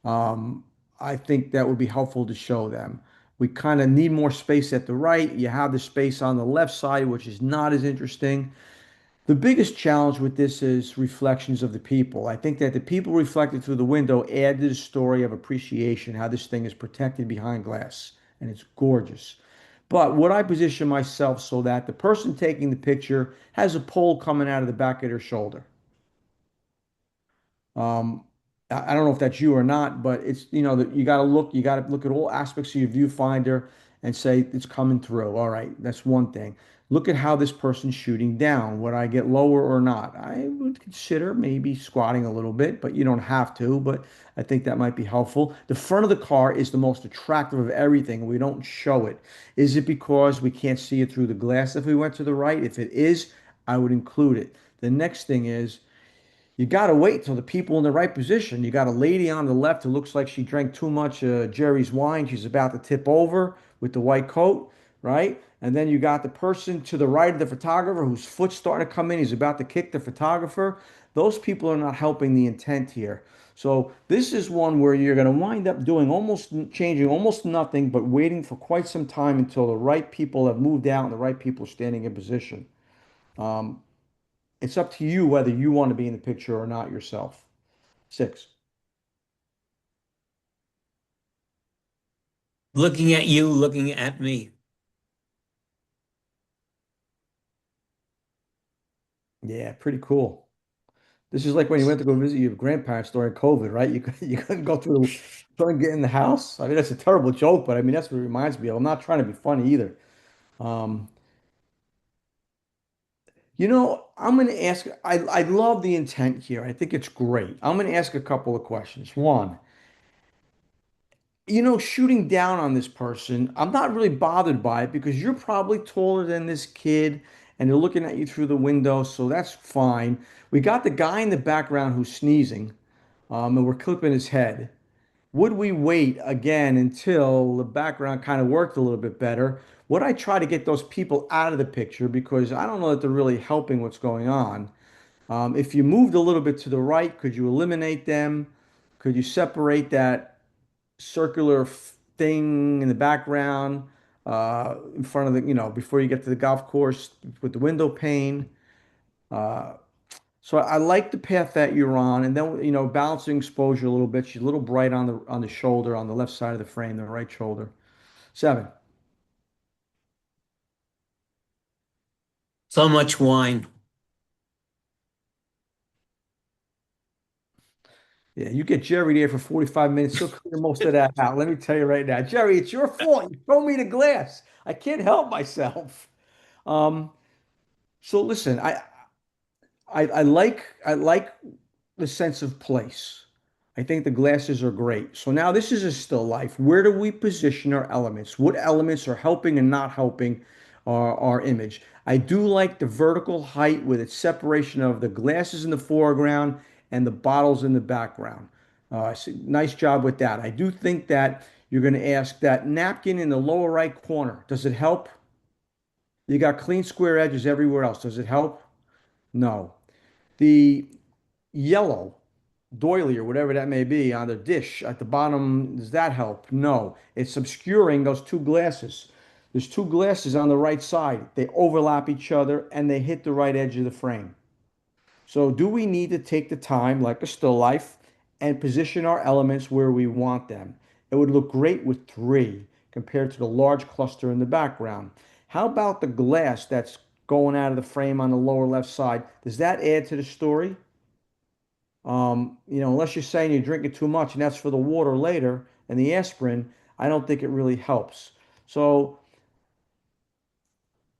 A: Um, I think that would be helpful to show them. We kind of need more space at the right. You have the space on the left side, which is not as interesting. The biggest challenge with this is reflections of the people. I think that the people reflected through the window add to the story of appreciation, how this thing is protected behind glass, and it's gorgeous. But would I position myself so that the person taking the picture has a pole coming out of the back of their shoulder? Um, I don't know if that's you or not, but it's, that you got to look at all aspects of your viewfinder and say it's coming through. All right, that's one thing. Look at how this person's shooting down. Would I get lower or not? I would consider maybe squatting a little bit, but you don't have to. But I think that might be helpful. The front of the car is the most attractive of everything. We don't show it. Is it because we can't see it through the glass if we went to the right? If it is, I would include it. The next thing is you got to wait till the people in the right position. You got a lady on the left who looks like she drank too much Jerry's wine. She's about to tip over with the white coat, right? And then you got the person to the right of the photographer whose foot's starting to come in. He's about to kick the photographer. Those people are not helping the intent here. So this is one where you're going to wind up doing almost changing almost nothing, but waiting for quite some time until the right people have moved out and the right people are standing in position. Um, it's up to you whether you want to be in the picture or not yourself. Six.
B: Looking at you, looking at me.
A: Yeah, pretty cool. This is like when you went to go visit your grandparents during COVID, right? You couldn't go through couldn't get in the house. I mean, that's a terrible joke, but I mean that's what it reminds me of. I'm not trying to be funny either. Um, I'm going to ask. I love the intent here. I think it's great. I'm going to ask a couple of questions. One, shooting down on this person, I'm not really bothered by it because you're probably taller than this kid and they're looking at you through the window, so that's fine. We got the guy in the background who's sneezing, and we're clipping his head. Would we wait again until the background kind of worked a little bit better? Would I try to get those people out of the picture because I don't know that they're really helping what's going on? If you moved a little bit to the right, could you eliminate them? Could you separate that circular thing in the background in front of before you get to the golf course with the window pane? Uh, so I like the path that you're on, and then balancing exposure a little bit. She's a little bright on the shoulder, on the left side of the frame, the right shoulder. Seven.
B: So much wine.
A: Yeah, you get Jerry there for 45 minutes. He'll clear most of that out. Let me tell you right now, Jerry, it's your fault. You throw me the glass. I can't help myself. Um, so listen, I like the sense of place. I think the glasses are great. So now this is a still life. Where do we position our elements? What elements are helping and not helping our image? I do like the vertical height with its separation of the glasses in the foreground and the bottles in the background. Nice job with that. I do think that you're going to ask that napkin in the lower right corner. Does it help? You got clean square edges everywhere else. Does it help? No. The yellow doily or whatever that may be on the dish at the bottom, does that help? No. It's obscuring those two glasses. There's two glasses on the right side. They overlap each other and they hit the right edge of the frame. So do we need to take the time, like a still life, and position our elements where we want them? It would look great with three compared to the large cluster in the background. How about the glass that's going out of the frame on the lower left side? Does that add to the story? Unless you're saying you're drinking too much and that's for the water later and the aspirin, I don't think it really helps. So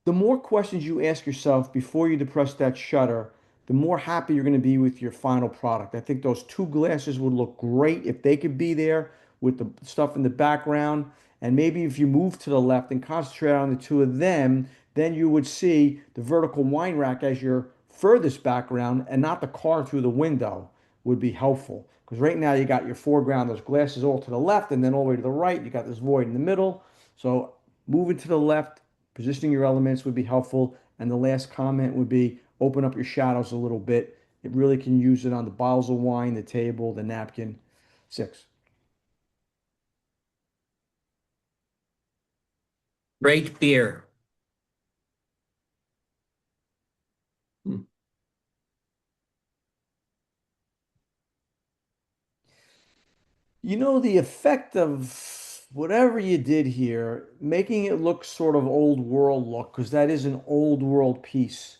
A: the more questions you ask yourself before you depress that shutter, the more happy you're going to be with your final product. I think those two glasses would look great if they could be there with the stuff in the background. And maybe if you move to the left and concentrate on the two of them, then you would see the vertical wine rack as your furthest background and not the car through the window would be helpful. Because right now you got your foreground, those glasses all to the left, and then all the way to the right, you got this void in the middle. So moving to the left, positioning your elements would be helpful. And the last comment would be open up your shadows a little bit. It really can use it on the bottles of wine, the table, the napkin. Six.
B: Great beer.
D: Hmm.
A: The effect of whatever you did here, making it look sort of old world look, because that is an old world piece.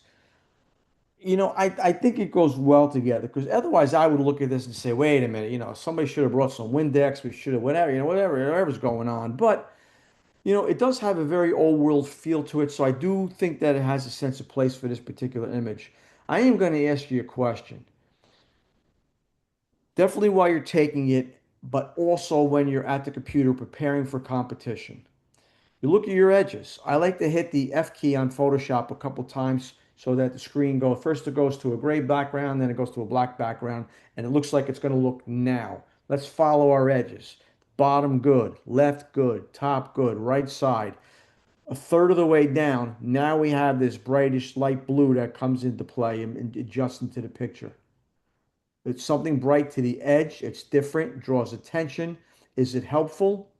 A: I think it goes well together because otherwise I would look at this and say, wait a minute, somebody should have brought some Windex. We should have whatever, whatever's going on. But, it does have a very old world feel to it. So I do think that it has a sense of place for this particular image. I am going to ask you a question. Definitely while you're taking it, but also when you're at the computer preparing for competition. You look at your edges. I like to hit the F key on Photoshop a couple times so that the screen goes first it goes to a gray background, then it goes to a black background, and it looks like it's going to look now. Let's follow our edges. Bottom good, left good, top good, right side. A third of the way down, now we have this brightish light blue that comes into play and adjusts into the picture. It's something bright to the edge. It's different, draws attention. Is it helpful?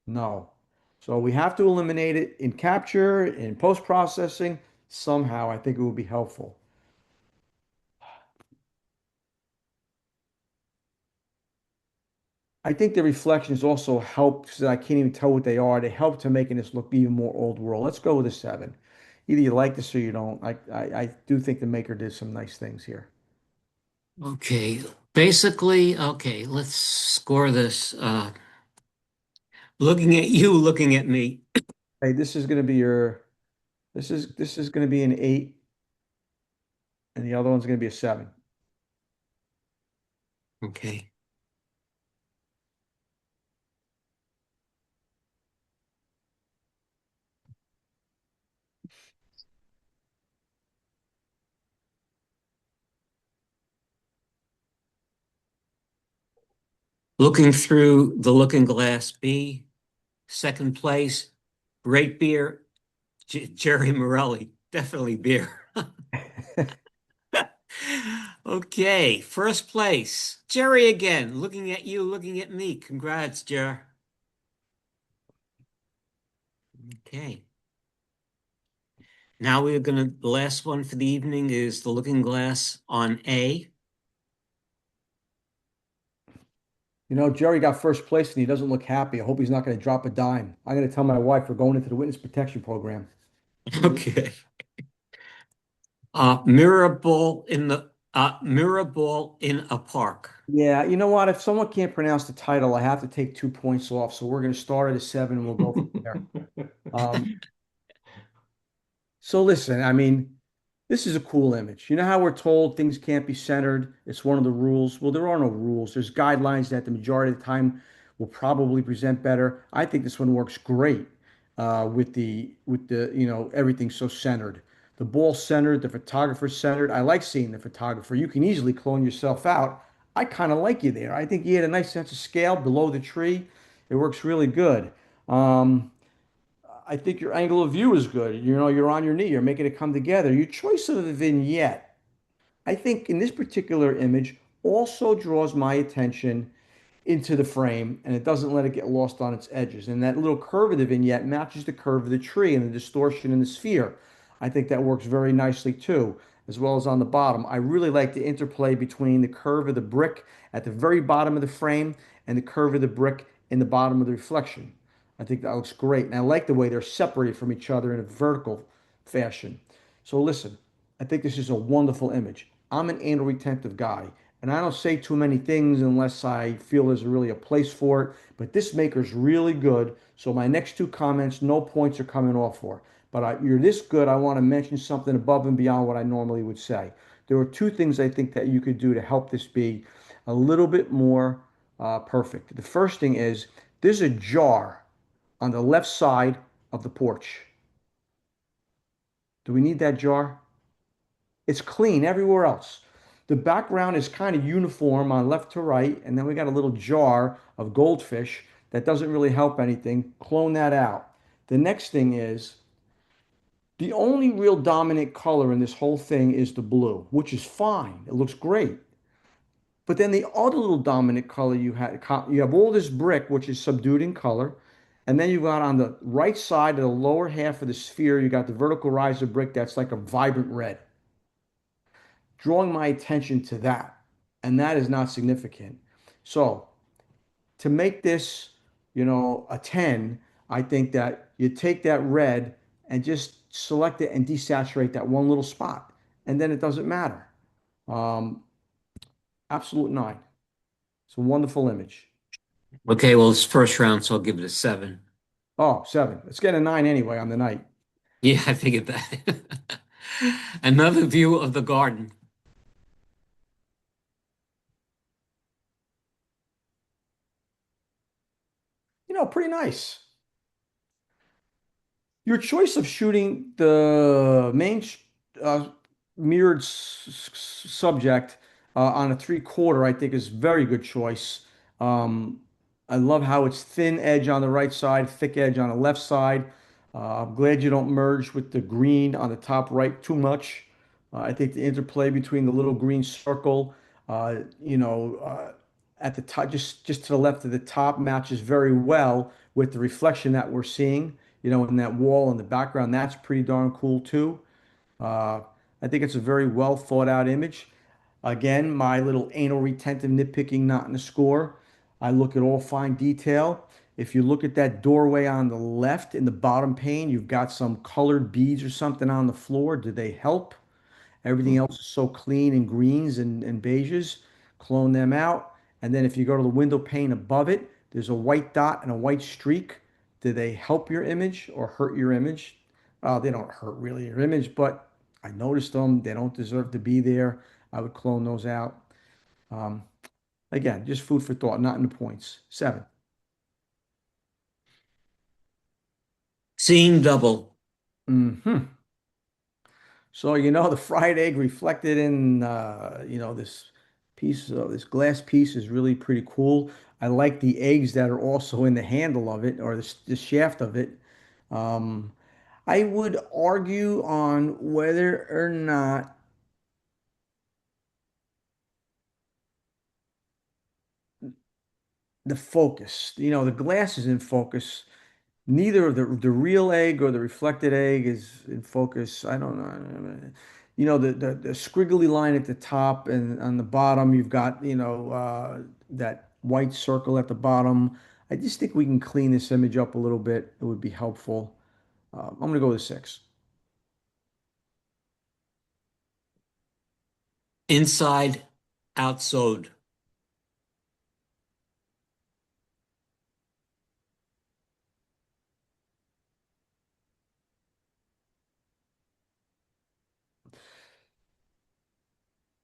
A: No. So we have to eliminate it in capture, in post-processing. Somehow, I think it would be helpful. I think the reflections also help, so I can't even tell what they are. They help to making this look even more old world. Let's go with a seven. Either you like this or you don't. I do think the maker did some nice things here.
B: Okay. Basically, okay, let's score this. Looking at you, looking at me.
A: Hey, this is going to be your, this is going to be an eight, and the other one's going to be a seven.
B: Okay. Looking through the looking glass B, second place, great beer, Jerry Morelli, definitely beer. Okay, first place, Jerry again, looking at you, looking at me. Congrats, Jer. Okay. Now the last one for the evening is the looking glass on A.
A: You know, Jerry got first place and he doesn't look happy. I hope he's not going to drop a dime. I'm going to tell my wife we're going into the witness protection program.
B: Okay. Mirror ball in a park.
A: Yeah, you know what? If someone can't pronounce the title, I have to take 2 points off. So we're going to start at a seven and we'll go from there. Um, so listen, I mean, this is a cool image. You know how we're told things can't be centered? It's one of the rules. Well, there are no rules. There's guidelines that the majority of the time will probably present better. I think this one works great with the everything so centered. The ball centered, the photographer centered. I like seeing the photographer. You can easily clone yourself out. I kind of like you there. I think you had a nice sense of scale below the tree. It works really good. Um, I think your angle of view is good. You know, you're on your knee, you're making it come together. Your choice of the vignette, I think in this particular image, also draws my attention into the frame and it doesn't let it get lost on its edges. And that little curve of the vignette matches the curve of the tree and the distortion in the sphere. I think that works very nicely too, as well as on the bottom. I really like the interplay between the curve of the brick at the very bottom of the frame and the curve of the brick in the bottom of the reflection. I think that looks great. And I like the way they're separated from each other in a vertical fashion. So listen, I think this is a wonderful image. I'm an anal retentive guy. And I don't say too many things unless I feel there's really a place for it. But this maker's really good. So my next two comments, no points are coming off for. But you're this good, I want to mention something above and beyond what I normally would say. There are two things I think that you could do to help this be a little bit more perfect. The first thing is there's a jar on the left side of the porch. Do we need that jar? It's clean everywhere else. The background is kind of uniform on left to right, and then we got a little jar of goldfish that doesn't really help anything. Clone that out. The next thing is the only real dominant color in this whole thing is the blue, which is fine. It looks great. But then the other little dominant color you have all this brick, which is subdued in color. And then you got on the right side of the lower half of the sphere, you got the vertical riser brick that's like a vibrant red, drawing my attention to that. And that is not significant. So to make this, a 10, I think that you take that red and just select it and desaturate that one little spot. And then it doesn't matter. Um, Absolute nine. It's a wonderful image.
B: Okay, well, it's first round, so I'll give it a seven.
A: Oh, seven. Let's get a nine anyway on the night.
B: Yeah, I figured that. Another view of the garden.
A: Pretty nice. Your choice of shooting the main uh, mirrored subject on a 3/4, I think is very good choice. Um, I love how it's thin edge on the right side, thick edge on the left side. I'm glad you don't merge with the green on the top right too much. I think the interplay between the little green circle, you know, at the top, just to the left of the top, matches very well with the reflection that we're seeing, in that wall in the background. That's pretty darn cool too. Uh, I think it's a very well thought out image. Again, my little anal retentive nitpicking not in the score. I look at all fine detail. If you look at that doorway on the left in the bottom pane, you've got some colored beads or something on the floor. Do they help? Everything else is so clean and greens and beiges. Clone them out. And then if you go to the window pane above it, there's a white dot and a white streak. Do they help your image or hurt your image? They don't hurt really your image, but I noticed them. They don't deserve to be there. I would clone those out. Um, Again, just food for thought, not in the points. 7.
B: Seeing double.
A: Hmm. So, the fried egg reflected in, this glass piece is really pretty cool. I like the eggs that are also in the handle of it or the shaft of it. Um, I would argue on whether or not the focus, the glass is in focus. Neither of the real egg or the reflected egg is in focus. I don't know. The squiggly line at the top and on the bottom, you've got, that white circle at the bottom. I just think we can clean this image up a little bit. It would be helpful. I'm going to go with 6.
B: Inside, outside.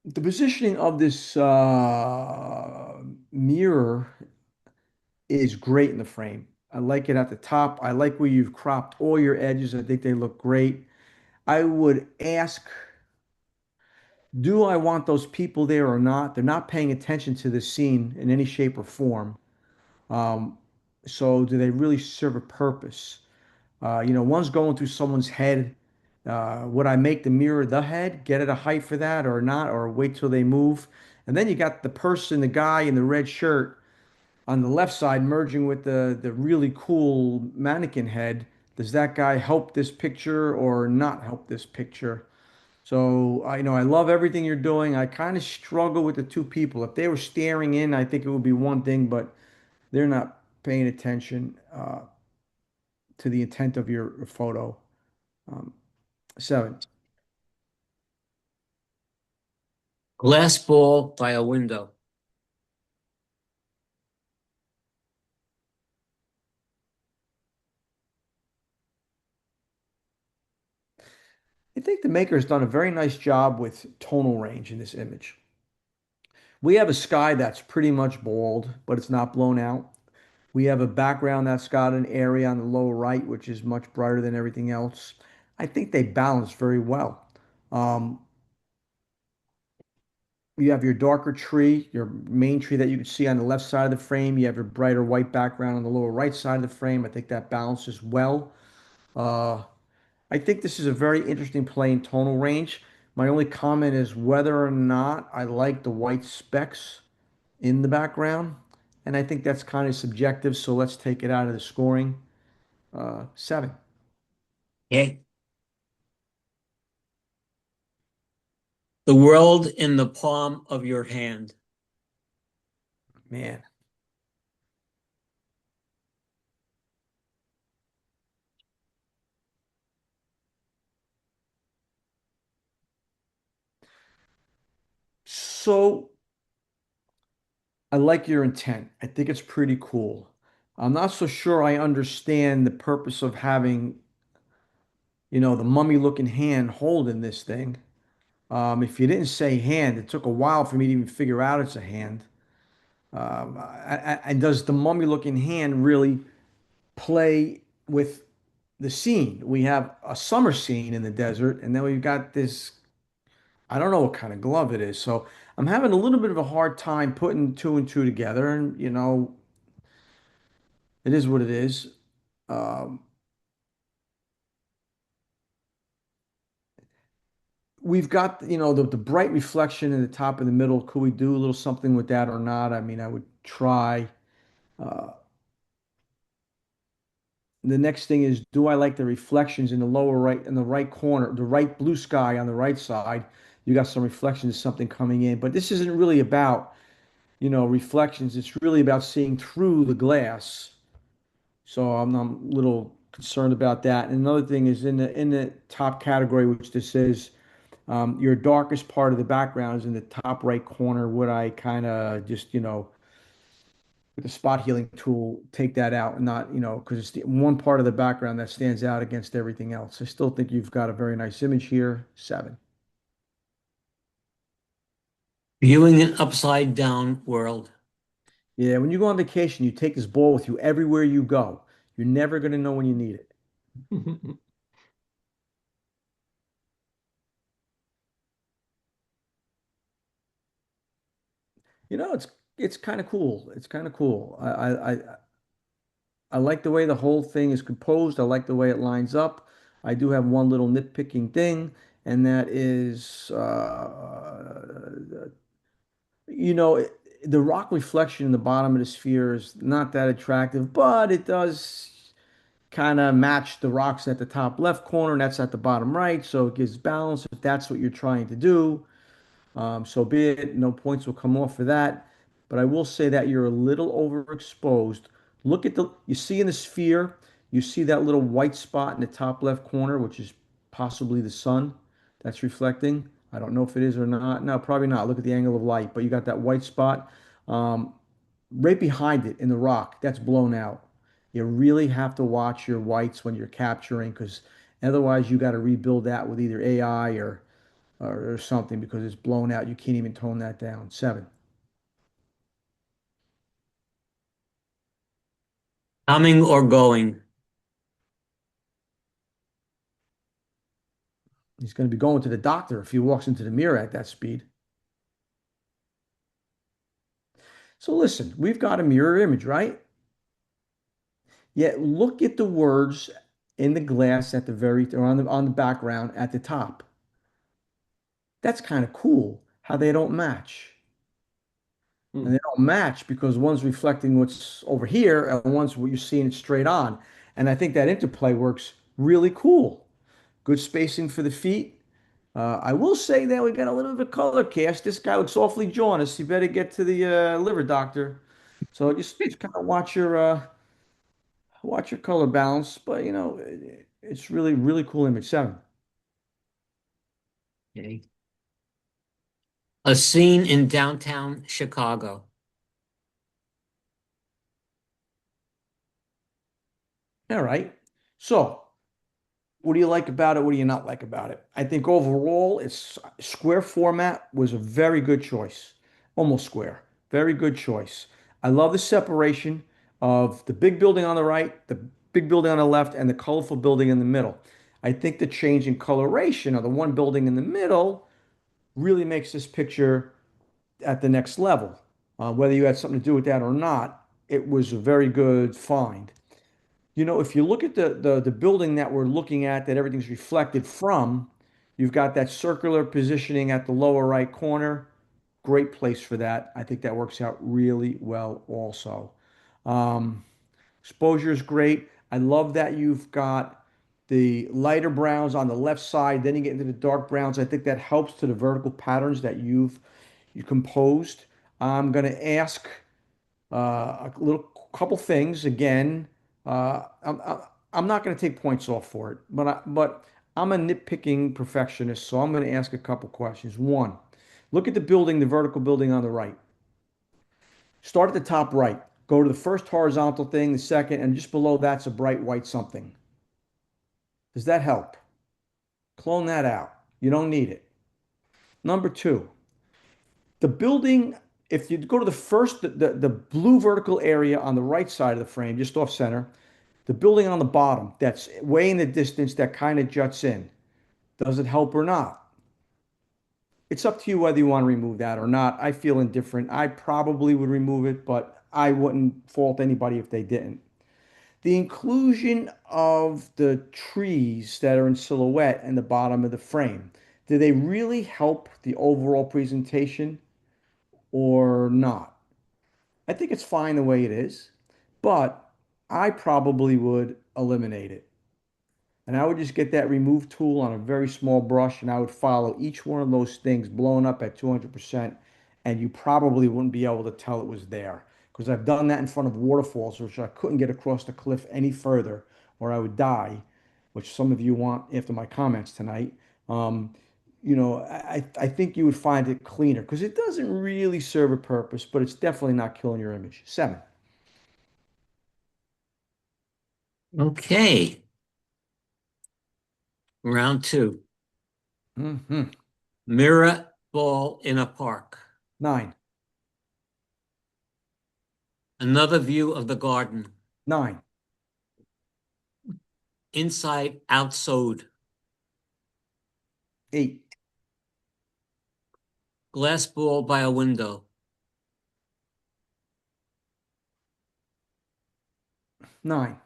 A: The positioning of this mirror is great in the frame. I like it at the top. I like where you've cropped all your edges. I think they look great. I would ask, do I want those people there or not? They're not paying attention to the scene in any shape or form. Um, so do they really serve a purpose? One's going through someone's head. Would I make the mirror the head, get it a height for that or not, or wait till they move? And then you got the person, the guy in the red shirt on the left side merging with the really cool mannequin head. Does that guy help this picture or not help this picture? So I love everything you're doing. I kind of struggle with the two people. If they were staring in, I think it would be one thing, but they're not paying attention to the intent of your photo. Um, 7.
B: Glass ball by a window.
A: I think the maker has done a very nice job with tonal range in this image. We have a sky that's pretty much bald, but it's not blown out. We have a background that's got an area on the lower right, which is much brighter than everything else. I think they balance very well. Um, you have your darker tree, your main tree that you can see on the left side of the frame. You have your brighter white background on the lower right side of the frame. I think that balances well. Uh, I think this is a very interesting play in tonal range. My only comment is whether or not I like the white specks in the background. And I think that's kind of subjective, so let's take it out of the scoring. 7.
B: Okay. The world in the palm of your hand.
A: Man. So I like your intent. I think it's pretty cool. I'm not so sure I understand the purpose of having, the mummy looking hand holding this thing. If you didn't say hand, it took a while for me to even figure out it's a hand. And does the mummy looking hand really play with the scene. We have a summer scene in the desert, and then we've got this, I don't know what kind of glove it is. So I'm having a little bit of a hard time putting two and two together, and it is what it is. Um, we've got, the bright reflection in the top and the middle. Could we do a little something with that or not? I mean, I would try. Uh, the next thing is, do I like the reflections in the lower right, in the right corner, the right blue sky on the right side? You got some reflections of something coming in, but this isn't really about, reflections. It's really about seeing through the glass. So I'm a little concerned about that. And another thing is in the top category, which this is, your darkest part of the background is in the top right corner. Would I kind of just, with the spot healing tool, take that out and not, because it's the one part of the background that stands out against everything else. I still think you've got a very nice image here. 7.
B: Viewing an upside down world.
A: Yeah, when you go on vacation, you take this ball with you everywhere you go. You're never going to know when you need it. It's kind of cool. It's kind of cool. I like the way the whole thing is composed. I like the way it lines up. I do have one little nitpicking thing, and that is, the rock reflection in the bottom of the sphere is not that attractive, but it does kind of match the rocks at the top left corner, and that's at the bottom right, so it gives balance if that's what you're trying to do. So be it. No points will come off for that. But I will say that you're a little overexposed. Look at you see in the sphere, you see that little white spot in the top left corner, which is possibly the sun that's reflecting. I don't know if it is or not. No, probably not. Look at the angle of light, but you got that white spot. Um, right behind it in the rock, that's blown out. You really have to watch your whites when you're capturing because otherwise you got to rebuild that with either AI or something because it's blown out. You can't even tone that down. 7.
B: Coming or going.
A: He's going to be going to the doctor if he walks into the mirror at that speed. So listen, we've got a mirror image, right? Yet look at the words in the glass at the or on the background at the top. That's kind of cool how they don't match. And
D: Hmm.
A: they don't match because one's reflecting what's over here and one's what you're seeing it straight on. And I think that interplay works really cool. Good spacing for the feet. I will say that we got a little bit of color cast. This guy looks awfully jaundiced. You better get to the liver doctor. So just kind of watch your color balance. But it's really really cool image. 7.
B: Okay. A scene in downtown Chicago.
A: All right. So what do you like about it? What do you not like about it? I think overall, its square format was a very good choice. Almost square. Very good choice. I love the separation of the big building on the right, the big building on the left, and the colorful building in the middle. I think the change in coloration of the one building in the middle really makes this picture at the next level. Whether you had something to do with that or not, it was a very good find. If you look at the building that we're looking at, that everything's reflected from, you've got that circular positioning at the lower right corner. Great place for that. I think that works out really well also. Um, Exposure is great. I love that you've got the lighter browns on the left side, then you get into the dark browns. I think that helps to the vertical patterns that you composed. I'm going to ask a little couple things again. I'm not going to take points off for it, but I'm a nitpicking perfectionist, so I'm going to ask a couple questions. One, look at the building, the vertical building on the right. Start at the top right. Go to the first horizontal thing, the second, and just below that's a bright white something. Does that help? Clone that out. You don't need it. Number two, the building, if you go to the first, the blue vertical area on the right side of the frame, just off center, The building on the bottom, that's way in the distance, that kind of juts in. Does it help or not? It's up to you whether you want to remove that or not. I feel indifferent. I probably would remove it, but I wouldn't fault anybody if they didn't. The inclusion of the trees that are in silhouette in the bottom of the frame, do they really help the overall presentation or not? I think it's fine the way it is, but I probably would eliminate it. And I would just get that remove tool on a very small brush and I would follow each one of those things blown up at 200%. And you probably wouldn't be able to tell it was there because I've done that in front of waterfalls, which I couldn't get across the cliff any further or I would die, which some of you want after my comments tonight. Um, I think you would find it cleaner because it doesn't really serve a purpose, but it's definitely not killing your image. Seven.
B: Okay. Round two.
A: Mhm.
B: Mirror ball in a park.
A: Nine,
B: Another view of the garden.
A: nine,
B: Inside out sewed.
A: eight,
B: Glass ball by a window.
A: nine,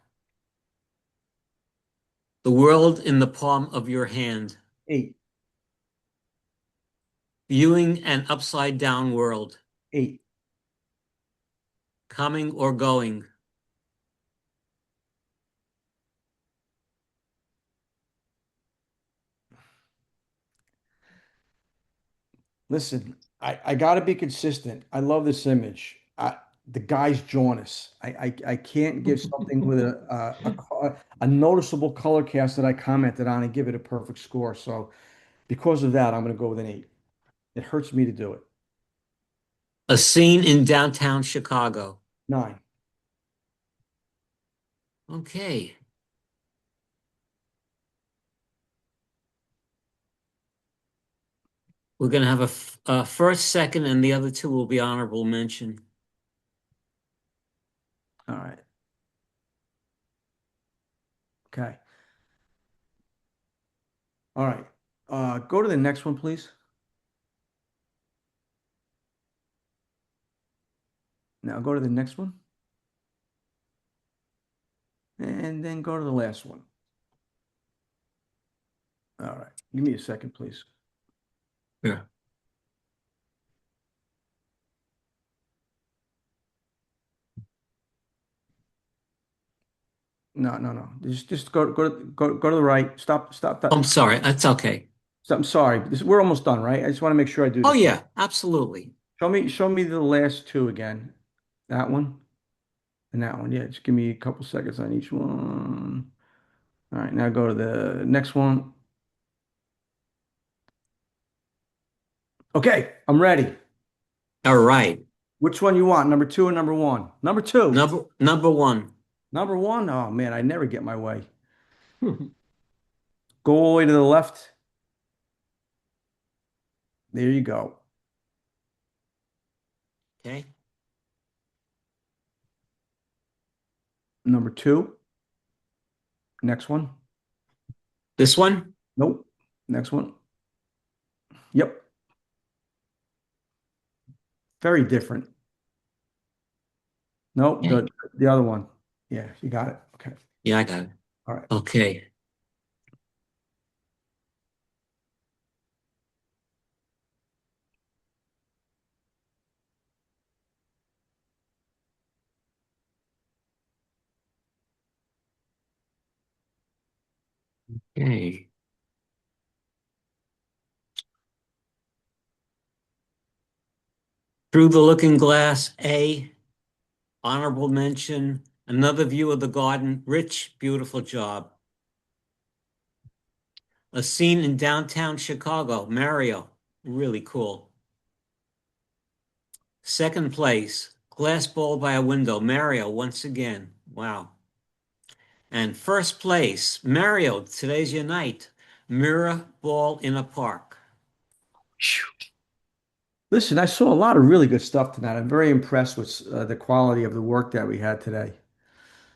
B: The world in the palm of your hand.
A: eight,
B: Viewing an upside down world.
A: eight.
B: Coming or going.
A: Listen, I got to be consistent. I love this image. The guy's jaundice. I can't give something with a noticeable color cast that I commented on and give it a perfect score. So because of that, I'm going to go with an eight. It hurts me to do it.
B: A scene in downtown Chicago.
A: Nine.
B: Okay. We're going to have a first, second, and the other two will be honorable mention.
A: All right. Okay. All right. Go to the next one, please. Now go to the next one. And then go to the last one. All right. Give me a second, please.
B: Yeah.
A: No, no, no. Just go to the right. Stop that.
B: I'm sorry. That's okay.
A: I'm sorry. We're almost done, right? I just want to make sure I do
B: Oh,
A: this right.
B: yeah, absolutely.
A: Show me the last two again. That one and that one. Yeah, just give me a couple seconds on each one. All right, now go to the next one. Okay, I'm ready.
B: All right.
A: Which one you want? Number two or number one? Number two.
B: Number one.
A: Number one. Oh man, I never get my way. Go all the way to the left. There you go.
B: Okay.
A: Number two. Next one.
B: This one?
A: Nope. Next one. Yep. Very different. Nope.
B: Okay.
A: The other one. Yeah, you got it. Okay.
B: Yeah, I got it.
A: All right.
B: Okay. Okay. Through the Looking Glass, A, honorable mention, another view of the garden, rich, beautiful job. A scene in downtown Chicago, Mario, really cool. Second place, glass ball by a window, Mario, once again, wow. And first place, Mario, today's your night, mirror ball in a park.
A: Listen, I saw a lot of really good stuff tonight. I'm very impressed with the quality of the work that we had today.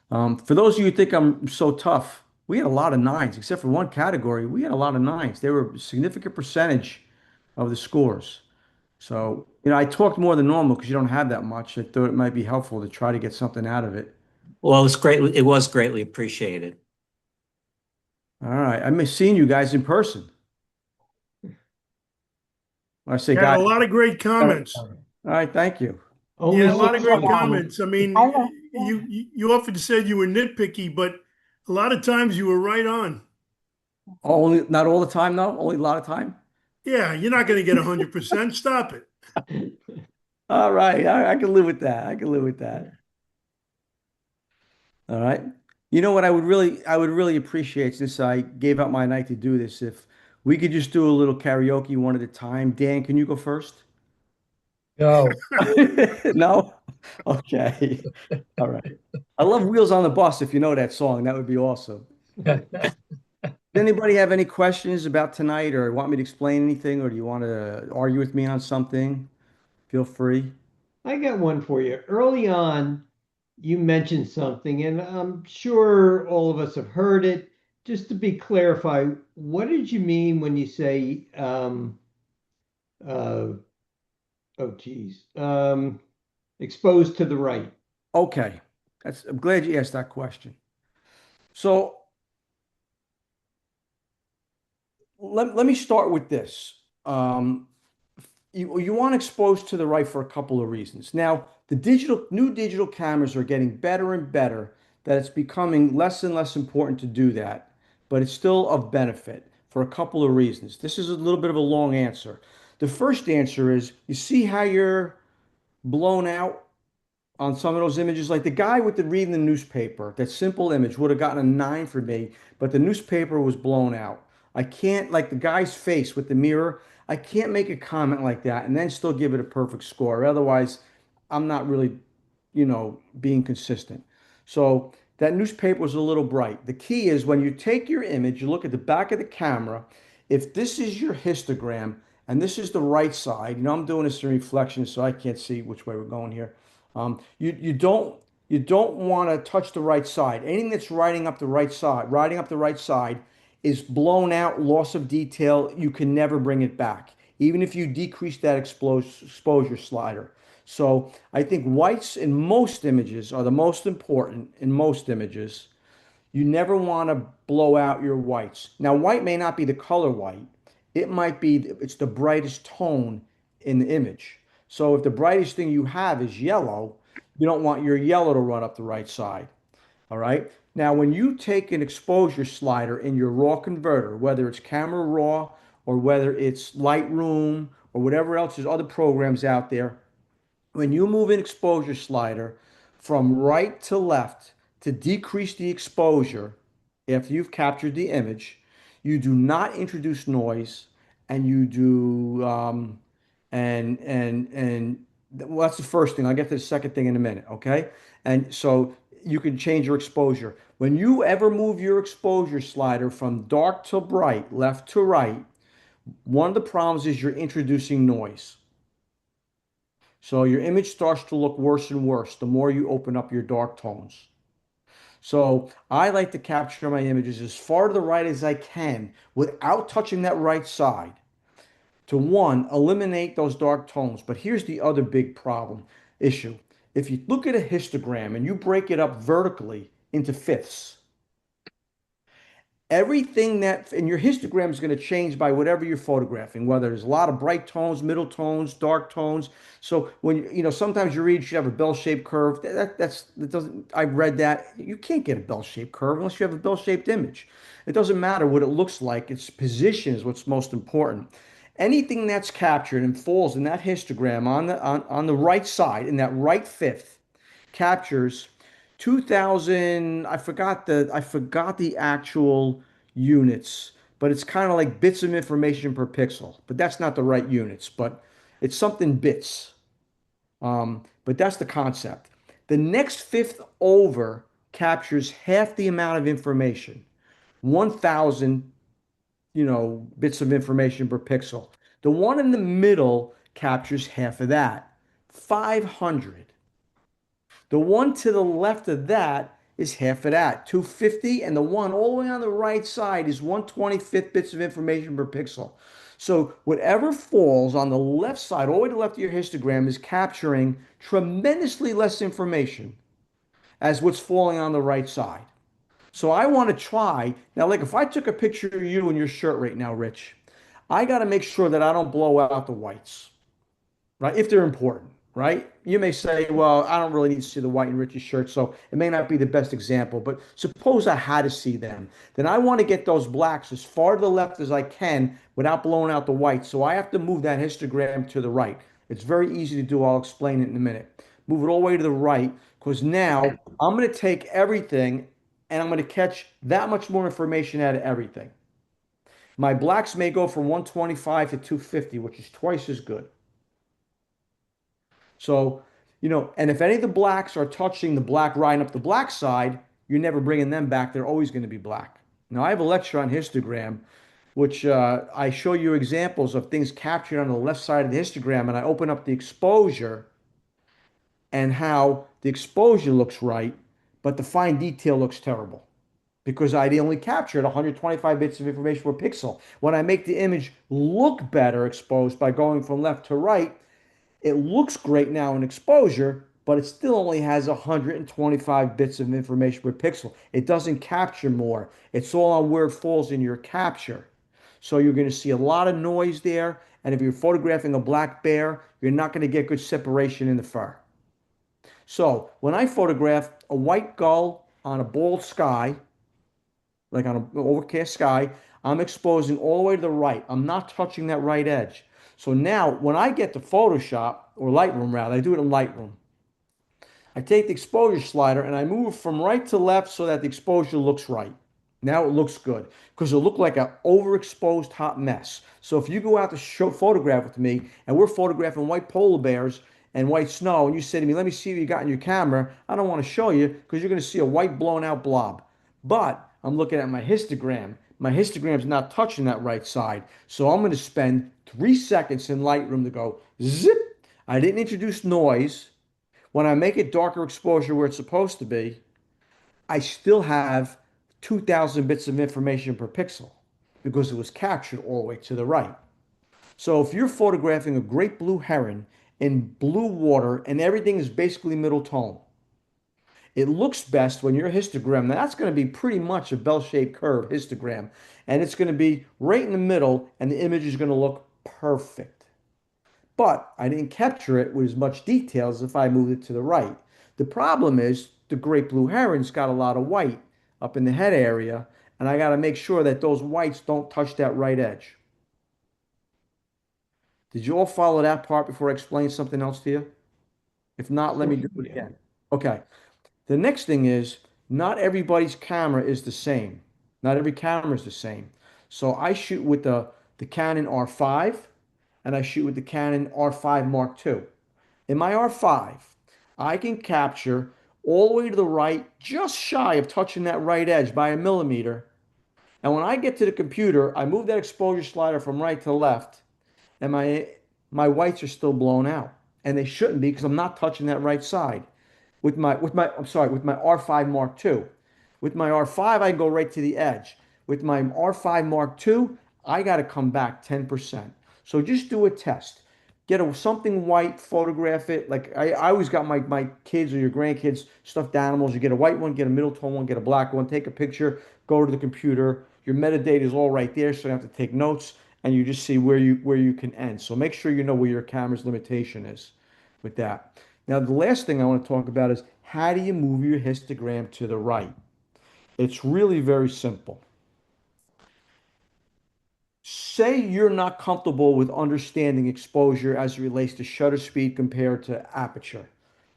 A: For those of you who think I'm so tough, we had a lot of nines, except for one category. We had a lot of nines. They were a significant percentage of the scores. So, I talked more than normal because you don't have that much. I thought it might be helpful to try to get something out of it.
B: Well, it was greatly appreciated.
A: All right. I miss seeing you guys in person. When I say
E: You had
A: guys.
E: a lot of great
A: All
E: comments.
A: right. Thank you.
E: You
D: Only
E: had a lot of
D: six
E: great
D: months.
E: comments. I mean, you often said you were nitpicky, but a lot of times you were right on.
A: Only, not all the time, though. Only a lot of time.
E: Yeah, you're not going to get 100%. Stop it.
A: All right. I can live with that. I can live with that. All right. You know what I would really appreciate since I gave up my night to do this, if we could just do a little karaoke one at a time. Dan, can you go first?
F: No.
A: No? Okay. All right. I love Wheels on the Bus. If you know that song, that would be awesome. Does anybody have any questions about tonight or want me to explain anything, or do you want to argue with me on something? Feel free.
D: I got one for you. Early on, you mentioned something, and I'm sure all of us have heard it. Just to be clarify, what did you mean when you say, uh, oh geez, exposed to the right?
A: Okay. I'm glad you asked that question. So let me start with this. Um, you want exposed to the right for a couple of reasons. Now, the new digital cameras are getting better and better, that it's becoming less and less important to do that, but it's still of benefit for a couple of reasons. This is a little bit of a long answer. The first answer is you see how you're blown out on some of those images. Like the guy with the reading the newspaper, that simple image would have gotten a nine for me, but the newspaper was blown out. I can't, like the guy's face with the mirror, I can't make a comment like that and then still give it a perfect score. Otherwise, I'm not really, being consistent. So that newspaper was a little bright. The key is when you take your image, you look at the back of the camera. If this is your histogram and this is the right side, I'm doing this in reflection, so I can't see which way we're going here. You don't want to touch the right side. Anything that's riding up the right side is blown out, loss of detail. You can never bring it back, even if you decrease that exposure slider. So I think whites in most images are the most important in most images. You never want to blow out your whites. Now, white may not be the color white. It's the brightest tone in the image. So if the brightest thing you have is yellow, you don't want your yellow to run up the right side. All right. Now, when you take an exposure slider in your raw converter, whether it's Camera Raw or whether it's Lightroom or whatever else, there's other programs out there, when you move an exposure slider from right to left to decrease the exposure after you've captured the image, you do not introduce noise, and you do and well, that's the first thing. I'll get to the second thing in a minute, okay? And so you can change your exposure. When you ever move your exposure slider from dark to bright, left to right, one of the problems is you're introducing noise. So your image starts to look worse and worse the more you open up your dark tones. So I like to capture my images as far to the right as I can without touching that right side to one, eliminate those dark tones. But here's the other big problem issue. If you look at a histogram and you break it up vertically into fifths, everything that in your histogram is going to change by whatever you're photographing, whether there's a lot of bright tones, middle tones, dark tones. So when sometimes you read you should have a bell-shaped curve. That doesn't. I read that you can't get a bell-shaped curve unless you have a bell-shaped image. It doesn't matter what it looks like. Its position is what's most important. Anything that's captured and falls in that histogram on the right side, in that right fifth, captures 2000. I forgot the actual units, but it's kind of like bits of information per pixel. But that's not the right units, but it's something bits. But that's the concept. The next fifth over captures half the amount of information, 1000, bits of information per pixel. The one in the middle captures half of that, 500. The one to the left of that is half of that, 250, and the one all the way on the right side is 125th bits of information per pixel. So whatever falls on the left side, all the way to the left of your histogram, is capturing tremendously less information as what's falling on the right side. So I want to try now, like if I took a picture of you in your shirt right now, Rich, I got to make sure that I don't blow out the whites, right? If they're important, right? You may say, well, I don't really need to see the white in Rich's shirt, so it may not be the best example, but suppose I had to see them. Then I want to get those blacks as far to the left as I can without blowing out the white. So I have to move that histogram to the right. It's very easy to do. I'll explain it in a minute. Move it all the way to the right because now I'm going to take everything and I'm going to catch that much more information out of everything. My blacks may go from 125 to 250, which is twice as good. So, and if any of the blacks are touching the black riding up the black side, you're never bringing them back. They're always going to be black. Now, I have a lecture on histogram, which I show you examples of things captured on the left side of the histogram, and I open up the exposure and how the exposure looks right, but the fine detail looks terrible because I only captured 125 bits of information per pixel. When I make the image look better exposed by going from left to right, it looks great now in exposure, but it still only has 125 bits of information per pixel. It doesn't capture more. It's all on where it falls in your capture. So you're going to see a lot of noise there. And if you're photographing a black bear, you're not going to get good separation in the fur. So when I photograph a white gull on a bald sky, like on an overcast sky, I'm exposing all the way to the right. I'm not touching that right edge. So now when I get to Photoshop, or Lightroom rather, I do it in Lightroom. I take the exposure slider and I move from right to left so that the exposure looks right. Now it looks good because it looked like an overexposed hot mess. So if you go out to photograph with me and we're photographing white polar bears and white snow and you say to me, let me see what you got in your camera, I don't want to show you because you're going to see a white blown out blob. But I'm looking at my histogram. My histogram's not touching that right side. So I'm going to spend 3 seconds in Lightroom to go zip. I didn't introduce noise. When I make it darker exposure where it's supposed to be, I still have 2,000 bits of information per pixel because it was captured all the way to the right. So if you're photographing a great blue heron in blue water and everything is basically middle tone, it looks best when your histogram, now that's going to be pretty much a bell-shaped curve histogram, and it's going to be right in the middle, and the image is going to look perfect. But I didn't capture it with as much detail as if I moved it to the right. The problem is the great blue heron's got a lot of white up in the head area, and I got to make sure that those whites don't touch that right edge. Did you all follow that part before I explain something else to you? If not, let me do it
D: Yeah.
A: again. Okay. The next thing is not everybody's camera is the same. Not every camera is the same. So I shoot with the Canon R5 and I shoot with the Canon R5 Mark II. In my R5, I can capture all the way to the right, just shy of touching that right edge by a millimeter. And when I get to the computer, I move that exposure slider from right to left, and my whites are still blown out. And they shouldn't be because I'm not touching that right side with my R5 Mark II. With my R5, I go right to the edge. With my R5 Mark II, I got to come back 10%. So just do a test. Get something white, photograph it. Like I always got my kids or your grandkids stuffed animals. You get a white one, get a middle tone one, get a black one, take a picture, go to the computer. Your metadata is all right there, so you don't have to take notes, and you just see where you can end. So make sure you know where your camera's limitation is with that. Now, the last thing I want to talk about is how do you move your histogram to the right? It's really very simple. Say you're not comfortable with understanding exposure as it relates to shutter speed compared to aperture,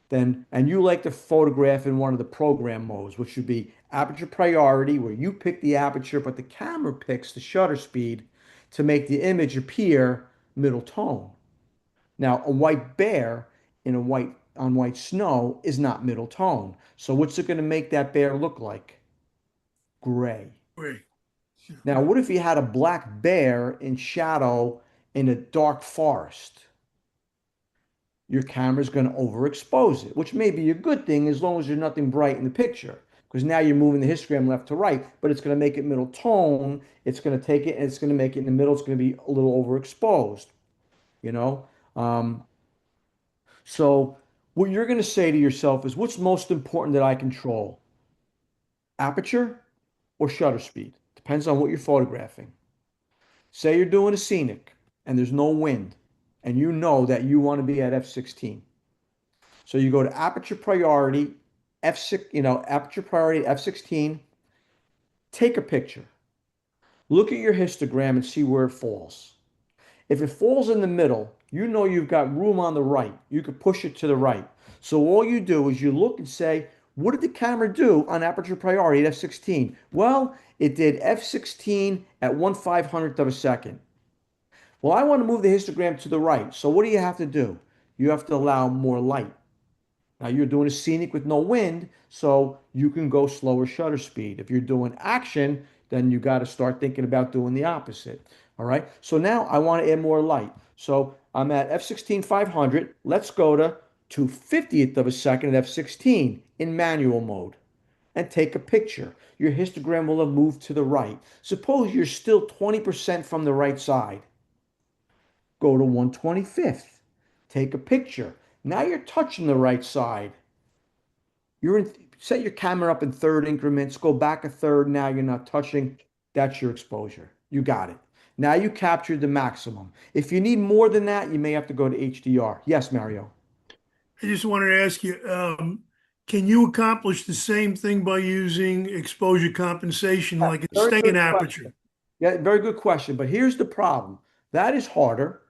A: then, and you like to photograph in one of the program modes, which would be aperture priority, where you pick the aperture, but the camera picks the shutter speed to make the image appear middle tone. Now, a white bear in a white on white snow is not middle tone. So what's it going to make that bear look like? Gray.
E: Great.
A: Now, what if you had a black bear in shadow in a dark forest? Your camera's going to overexpose it, which may be a good thing as long as there's nothing bright in the picture. because now you're moving the histogram left to right, but it's going to make it middle tone. It's going to take it and it's going to make it in the middle. It's going to be a little overexposed, you know? Um, so what you're going to say to yourself is, what's most important that I control? Aperture or shutter speed? Depends on what you're photographing. Say you're doing a scenic and there's no wind and you know that you want to be at f16. So you go to aperture priority, f6, aperture priority f16, take a picture. Look at your histogram and see where it falls. If it falls in the middle, you know you've got room on the right. You could push it to the right. So all you do is you look and say, what did the camera do on aperture priority at f16? Well, it did f16 at 1/500th of a second. Well, I want to move the histogram to the right. So what do you have to do? You have to allow more light. Now you're doing a scenic with no wind, so you can go slower shutter speed. If you're doing action, then you got to start thinking about doing the opposite. All right. So now I want to add more light. So I'm at f16 500. Let's go to 2/50th of a second at f16 in manual mode and take a picture. Your histogram will have moved to the right. Suppose you're still 20% from the right side. Go to 1/25th. Take a picture. Now you're touching the right side. Set your camera up in third increments, go back a third. Now you're not touching. That's your exposure. You got it. Now you captured the maximum. If you need more than that, you may have to go to HDR. Yes, Mario.
E: I just wanted to ask you, can you accomplish the same thing by using exposure compensation,
A: Yeah,
E: like
A: very
E: staying
A: good
E: in
A: question.
E: aperture?
A: Yeah, very good question. But here's the problem. That is harder.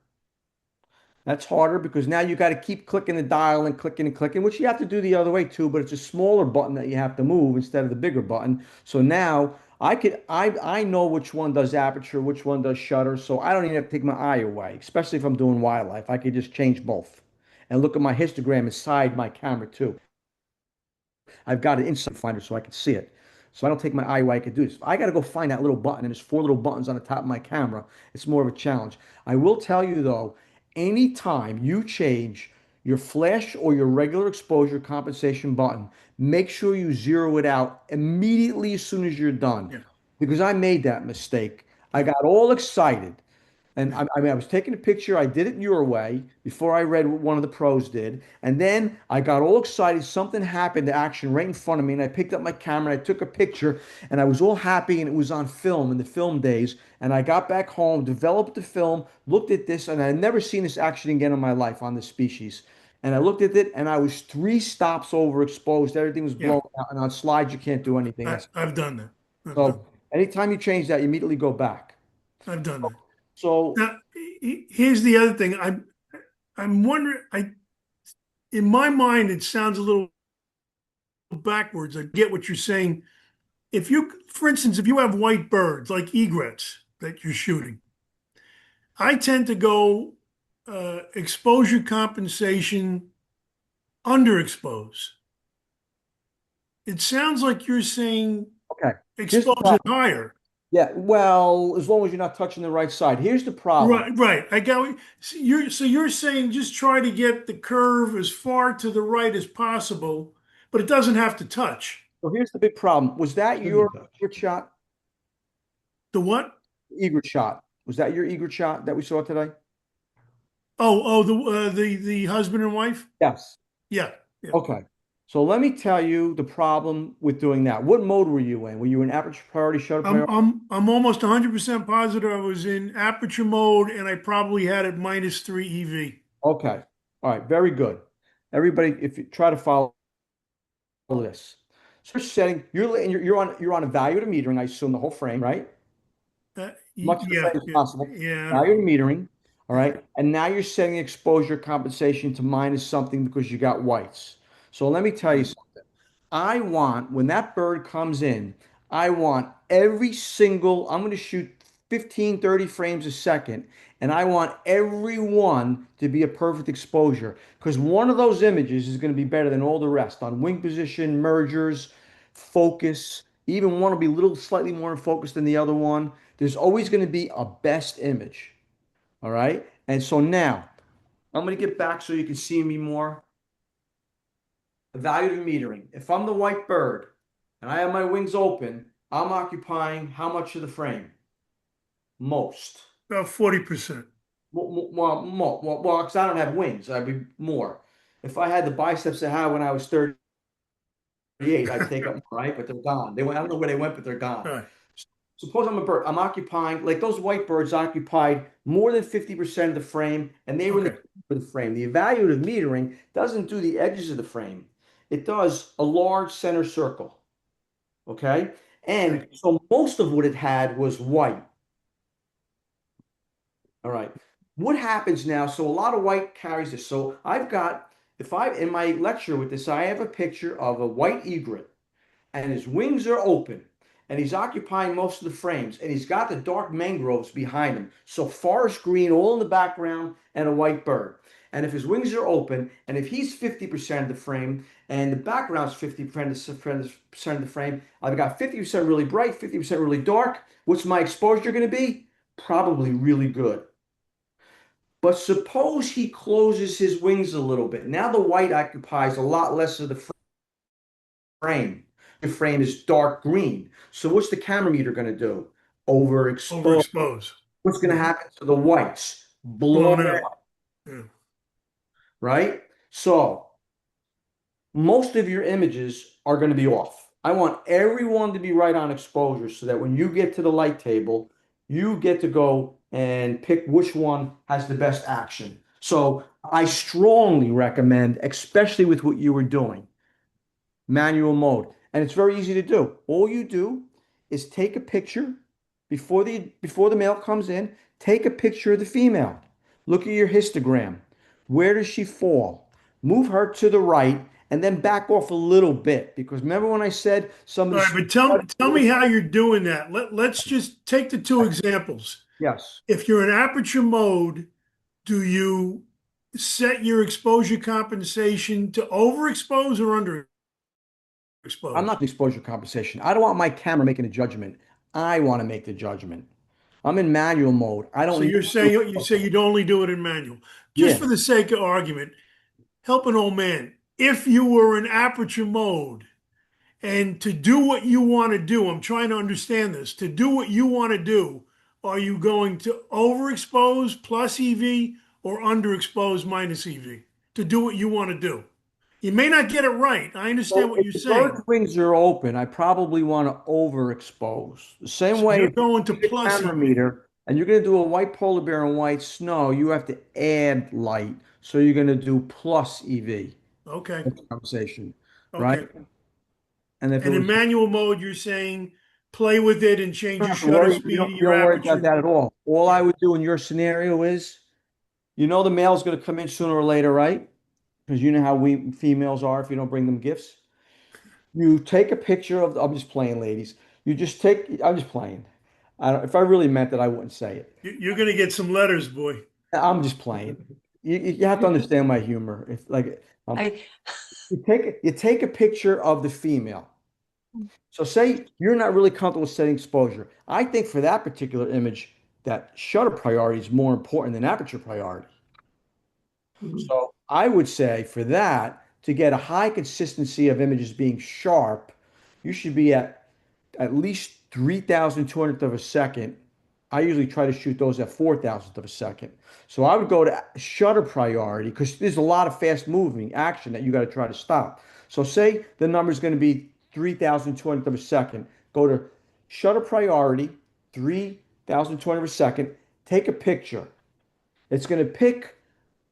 A: That's harder because now you got to keep clicking the dial and clicking, which you have to do the other way too, but it's a smaller button that you have to move instead of the bigger button. So now I know which one does aperture, which one does shutter, so I don't even have to take my eye away, especially if I'm doing wildlife. I could just change both and look at my histogram inside my camera too. I've got an inside finder so I can see it. So I don't take my eye away. I can do this. I got to go find that little button, and there's four little buttons on the top of my camera. It's more of a challenge. I will tell you though, anytime you change your flash or your regular exposure compensation button, make sure you zero it out immediately as soon as you're done.
E: Yeah,
A: Because I made that mistake. I got all excited. And
E: yeah,
A: I mean, I was taking a picture. I did it your way before I read what one of the pros did. And then I got all excited. Something happened to action right in front of me. And I picked up my camera and I took a picture. And I was all happy. And it was on film in the film days. And I got back home, developed the film, looked at this. And I had never seen this action again in my life on this species. And I looked at it and I was three stops overexposed. Everything was
E: yeah.
A: blown out. And on slides, you can't do anything.
E: I've done that. I've done.
A: So anytime you change that, you immediately go back.
E: I've done that.
A: So
E: Now, here's the other thing. I'm wondering. In my mind, it sounds a little backwards. I get what you're saying. If you, for instance, if you have white birds like egrets that you're shooting, I tend to go exposure compensation underexpose. It sounds like you're saying
A: okay. Here's the
E: expose it
A: problem.
E: higher.
A: Yeah, well, as long as you're not touching the right side. Here's the problem.
E: Right, right. I got so you're saying just try to get the curve as far to the right as possible, but it doesn't have to touch.
A: So here's the big problem. Was that your
D: Shouldn't touch.
A: egret shot?
E: The what?
A: Egret shot. Was that your egret shot that we saw today?
E: Oh, the husband and wife?
A: Yes.
E: Yeah, yeah.
A: Okay. So let me tell you the problem with doing that. What mode were you in? Were you in aperture priority, shutter
E: I'm
A: priority?
E: I'm I'm almost 100% positive I was in aperture mode and I probably had it -3 EV.
A: Okay. All right. Very good. Everybody, if you try to follow this. So you're setting, you're on a value to metering, I assume the whole frame, right? Much the
E: Yeah,
A: same as
E: yeah,
A: possible.
E: yeah.
A: Now you're metering, all right? And now you're setting exposure compensation to minus something because you got whites. So let me tell you something. I want, when that bird comes in, I want every single, I'm going to shoot 15, 30 frames a second, and I want every one to be a perfect exposure because one of those images is going to be better than all the rest on wing position, mergers, focus. Even one will be a little slightly more in focus than the other one. There's always going to be a best image. All right. And so now I'm going to get back so you can see me more. Evaluative metering. If I'm the white bird and I have my wings open, I'm occupying how much of the frame? Most.
E: About 40%.
A: Well, because I don't have wings, I'd be more. If I had the biceps I had when I was 38, I'd take up more, right? But they're gone. They went, I don't know where they went, but they're gone.
E: Right.
A: Suppose I'm a bird. I'm occupying, like those white birds occupied more than 50% of the frame, and they were in the
E: Okay.
A: center of the frame. The evaluative metering doesn't do the edges of the frame. It does a large center circle. Okay.
E: Okay.
A: And so most of what it had was white. All right. What happens now? So a lot of white carries this. So I've got, if I, in my lecture with this, I have a picture of a white egret and his wings are open and he's occupying most of the frames and he's got the dark mangroves behind him. So forest green all in the background and a white bird. And if his wings are open and if he's 50% of the frame and the background's 50% of the frame, I've got 50% really bright, 50% really dark. What's my exposure going to be? Probably really good. But suppose he closes his wings a little bit. Now the white occupies a lot less of the frame. The frame is dark green. So what's the camera meter going to do? Overexpose.
E: Overexposed.
A: What's going to
E: Mhm.
A: happen to the whites? Blow
E: Blown out.
A: out,
E: Yeah.
A: right? So most of your images are going to be off. I want everyone to be right on exposure so that when you get to the light table, you get to go and pick which one has the best action. So I strongly recommend, especially with what you were doing, manual mode. And it's very easy to do. All you do is take a picture before the male comes in, take a picture of the female. Look at your histogram. Where does she fall? Move her to the right and then back off a little bit because remember when I said some of
E: All
A: the
E: right, but tell me how you're doing that. Let's just take the two examples.
A: yes.
E: If you're in aperture mode, do you set your exposure compensation to overexpose or
A: I'm
E: underexpose?
A: not the exposure compensation. I don't want my camera making a judgment. I want to make the judgment. I'm in manual mode. I
E: So
A: don't need
E: you're saying you say you'd only do it in manual. Just
A: yeah.
E: for the sake of argument, help an old man. If you were in aperture mode and to do what you want to do, I'm trying to understand this. To do what you want to do, are you going to overexpose plus EV or underexpose minus EV to do what you want to do? You may not get it right. I understand
A: So
E: what
A: if
E: you're
A: the bird's
E: saying.
A: wings are open, I probably want to overexpose. The same
E: So
A: way
E: you're
A: if you
E: going to
A: take a
E: plus
A: camera
E: EV.
A: meter and you're going to do a white polar bear and white snow, you have to add light. So you're going to do plus EV.
E: Okay.
A: That's the conversation, right?
E: Okay.
A: And if it
E: And in
A: was,
E: manual mode, you're saying play with it and
A: you
E: change
A: don't
E: your
A: have to
E: shutter
A: worry.
E: speed of
A: You
E: your
A: don't worry about
E: aperture.
A: that at all. All I
E: Yeah.
A: would do in your scenario is, you know, the male's going to come in sooner or later, right? Because you know how we females are if you don't bring them gifts. You take a picture of, I'm just playing, ladies. You just take, I'm just playing. If I really meant it, I wouldn't say it.
E: You're going to get some letters, boy.
A: I'm just playing. You have to understand my humor. If like
C: I,
A: you take a picture of the female. So say you're not really comfortable with setting exposure. I think for that particular image, that shutter priority is more important than aperture priority. So I would say for that, to get a high consistency of images being sharp, you should be at least 3,200th of a second. I usually try to shoot those at 4,000th of a second. So I would go to shutter priority because there's a lot of fast moving action that you got to try to stop. So say the number is going to be 3,200th of a second. Go to shutter priority, 3,200th of a second. Take a picture. It's going to pick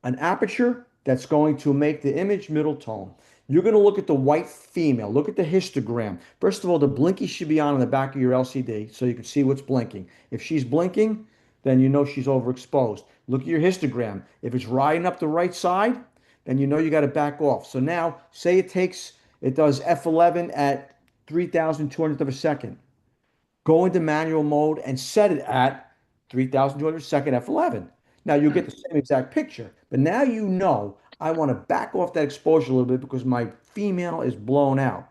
A: an aperture that's going to make the image middle tone. You're going to look at the white female. Look at the histogram. First of all, the blinky should be on the back of your LCD so you can see what's blinking. If she's blinking, then you know she's overexposed. Look at your histogram. If it's riding up the right side, then you know you got to back off. So now, say it does f11 at 3,200th of a second. Go into manual mode and set it at 3,200 second F11. Now you'll get the same exact picture, but now you know I want to back off that exposure a little bit because my female is blown out.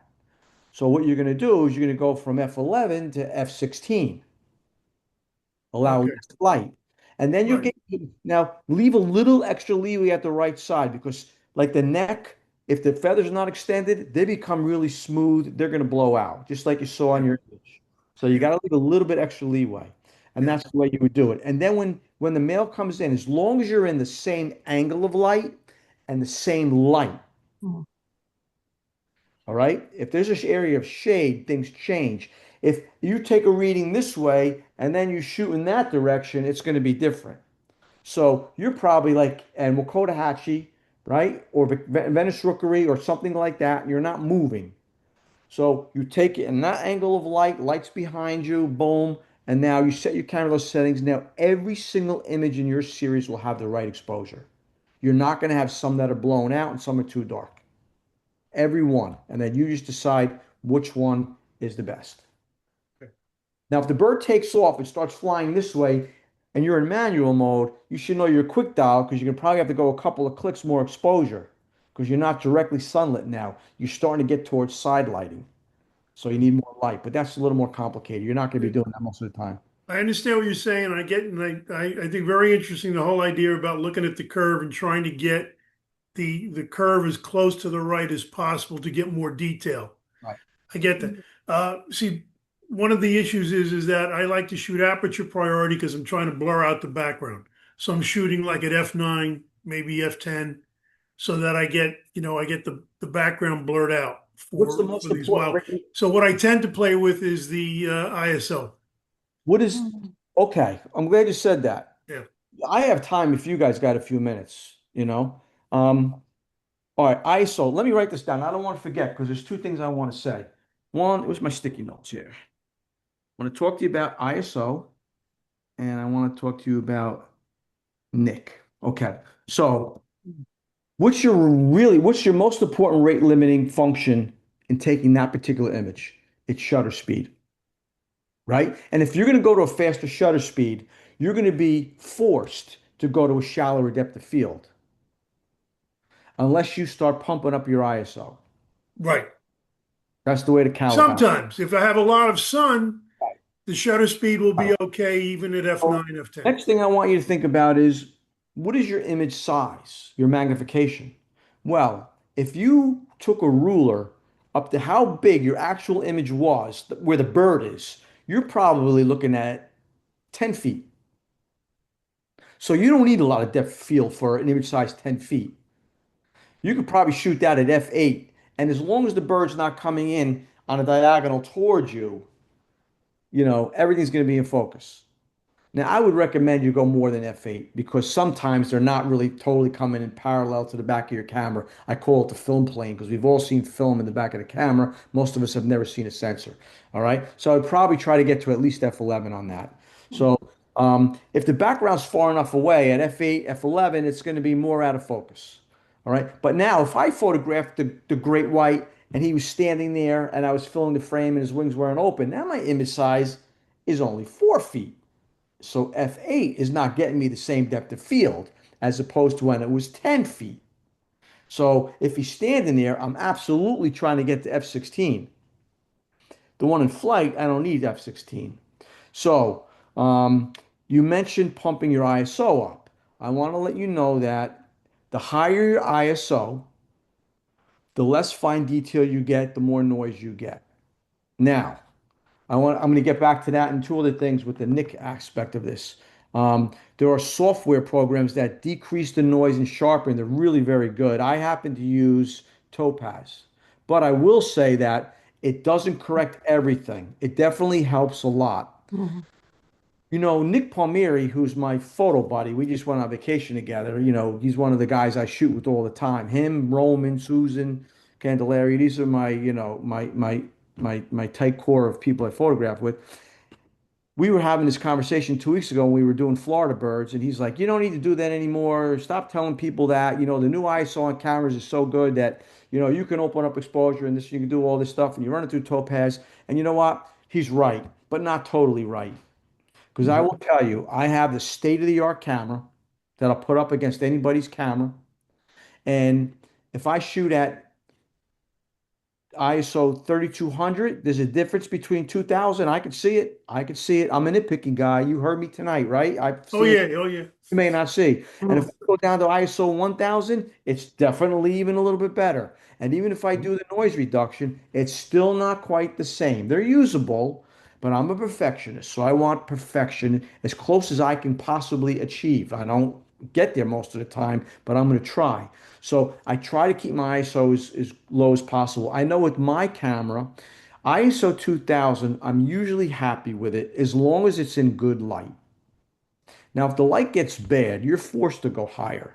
A: So what you're going to do is you're going to go from F11 to F16, allow
E: Okay.
A: less light. And then
E: Right.
A: now leave a little extra leeway at the right side because like the neck if the feather's not extended, they become really smooth. They're going to blow out, just like you saw on
E: Yeah,
A: your image. So you got to leave a little bit extra leeway. And
E: yeah.
A: that's the way you would do it. And then when the male comes in, as long as you're in the same angle of light and the same light,
C: Mhm.
A: all right? If there's an area of shade, things change. If you take a reading this way and then you shoot in that direction, it's going to be different. So you're probably like, and Wakotahachi, right? Or Venice Rookery or something like that, and you're not moving. So you take it in that angle of light, light's behind you, boom, and now you set your camera those settings. Now every single image in your series will have the right exposure. You're not going to have some that are blown out and some are too dark. Every one. And then you just decide which one is the best.
E: Okay.
A: Now, if the bird takes off and starts flying this way and you're in manual mode, you should know your quick dial because you're gonna probably have to go a couple of clicks more exposure because you're not directly sunlit now. You're starting to get towards side lighting. So you need more light, but that's a little more complicated. You're not going to be doing that most of the time.
E: I understand what you're saying. I get, and I think very interesting the whole idea about looking at the curve and trying to get the curve as close to the right as possible to get more detail.
A: Right.
E: I get that. See, one of the issues is that I like to shoot aperture priority because I'm trying to blur out the background. So I'm shooting like at f9, maybe f10, so that I get the background blurred out
A: What's the
E: for
A: most
E: these
A: important,
E: wild.
A: Ricky?
E: So what I tend to play with is the ISO.
A: What is,
C: Mhm.
A: okay, I'm glad you said that.
E: Yeah.
A: I have time if you guys got a few minutes, you know? All right, ISO. Let me write this down. I don't want to forget because there's two things I want to say. One, it was my sticky notes here. I want to talk to you about ISO and I want to talk to you about Nick. Okay. So, what's your most important rate limiting function in taking that particular image? It's shutter speed, right? And if you're going to go to a faster shutter speed, you're going to be forced to go to a shallower depth of field unless you start pumping up your ISO.
E: Right.
A: That's the way to calibrate.
E: Sometimes, if I have a lot of sun, the shutter speed will be
A: Right.
E: okay even at
A: So,
E: f9, f10.
A: next thing I want you to think about is what is your image size, your magnification? Well, if you took a ruler up to how big your actual image was, where the bird is, you're probably looking at 10 feet. So you don't need a lot of depth of field for an image size 10 feet. You could probably shoot that at f8. And as long as the bird's not coming in on a diagonal towards you, everything's going to be in focus. Now, I would recommend you go more than f8 because sometimes they're not really totally coming in parallel to the back of your camera. I call it the film plane because we've all seen film in the back of the camera. Most of us have never seen a sensor. All right. So I'd probably try to get to at least f11 on that. So if the background's far enough away at f8, f11, it's going to be more out of focus. All right. But now, if I photographed the great white and he was standing there and I was filling the frame and his wings weren't open, now my image size is only 4 feet. So F8 is not getting me the same depth of field as opposed to when it was 10 feet. So if he's standing there, I'm absolutely trying to get to F16. The one in flight, I don't need F16. So you mentioned pumping your ISO up. I want to let you know that the higher your ISO, the less fine detail you get, the more noise you get. Now, I'm going to get back to that and two other things with the Nick aspect of this. There are software programs that decrease the noise and sharpen. They're really very good. I happen to use Topaz, but I will say that it doesn't correct everything. It definitely helps a lot.
C: Mhm.
A: Nick Palmieri, who's my photo buddy, we just went on vacation together. He's one of the guys I shoot with all the time. Him, Roman, Susan, Candelaria, these are my tight core of people I photograph with. We were having this conversation 2 weeks ago when we were doing Florida birds, and he's like, "You don't need to do that anymore. Stop telling people that. The new ISO on cameras is so good that you can open up exposure and this, you can do all this stuff, and you run it through Topaz." And you know what? He's right, but not totally right. Because I will tell you, I have the state-of-the-art camera that I'll put up against anybody's camera. And if I shoot at ISO 3200. There's a difference between 2000. I could see it. I could see it. I'm a nitpicking guy. You heard me tonight, right? I've
E: Oh
A: seen
E: yeah, oh yeah.
A: you may not see. And if
C: Mm.
A: I go down to ISO 1000, it's definitely even a little bit better. And even if I do the noise reduction, it's still not quite the same. They're usable, but I'm a perfectionist, so I want perfection as close as I can possibly achieve. I don't get there most of the time, but I'm going to try. So I try to keep my ISO as low as possible. I know with my camera, ISO 2000, I'm usually happy with it as long as it's in good light. Now, if the light gets bad, you're forced to go higher.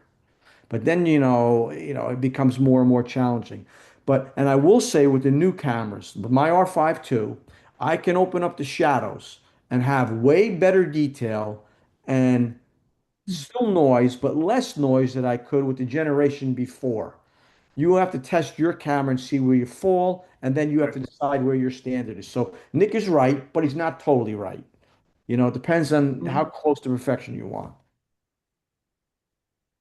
A: But then, it becomes more and more challenging. And I will say with the new cameras, with my R5 II, I can open up the shadows and have way better detail and still noise, but less noise than I could with the generation before. You have to test your camera and see where you fall, and then you have
E: Right.
A: to decide where your standard is. So Nick is right, but he's not totally right. It depends on how
C: Mm.
A: close to perfection you want.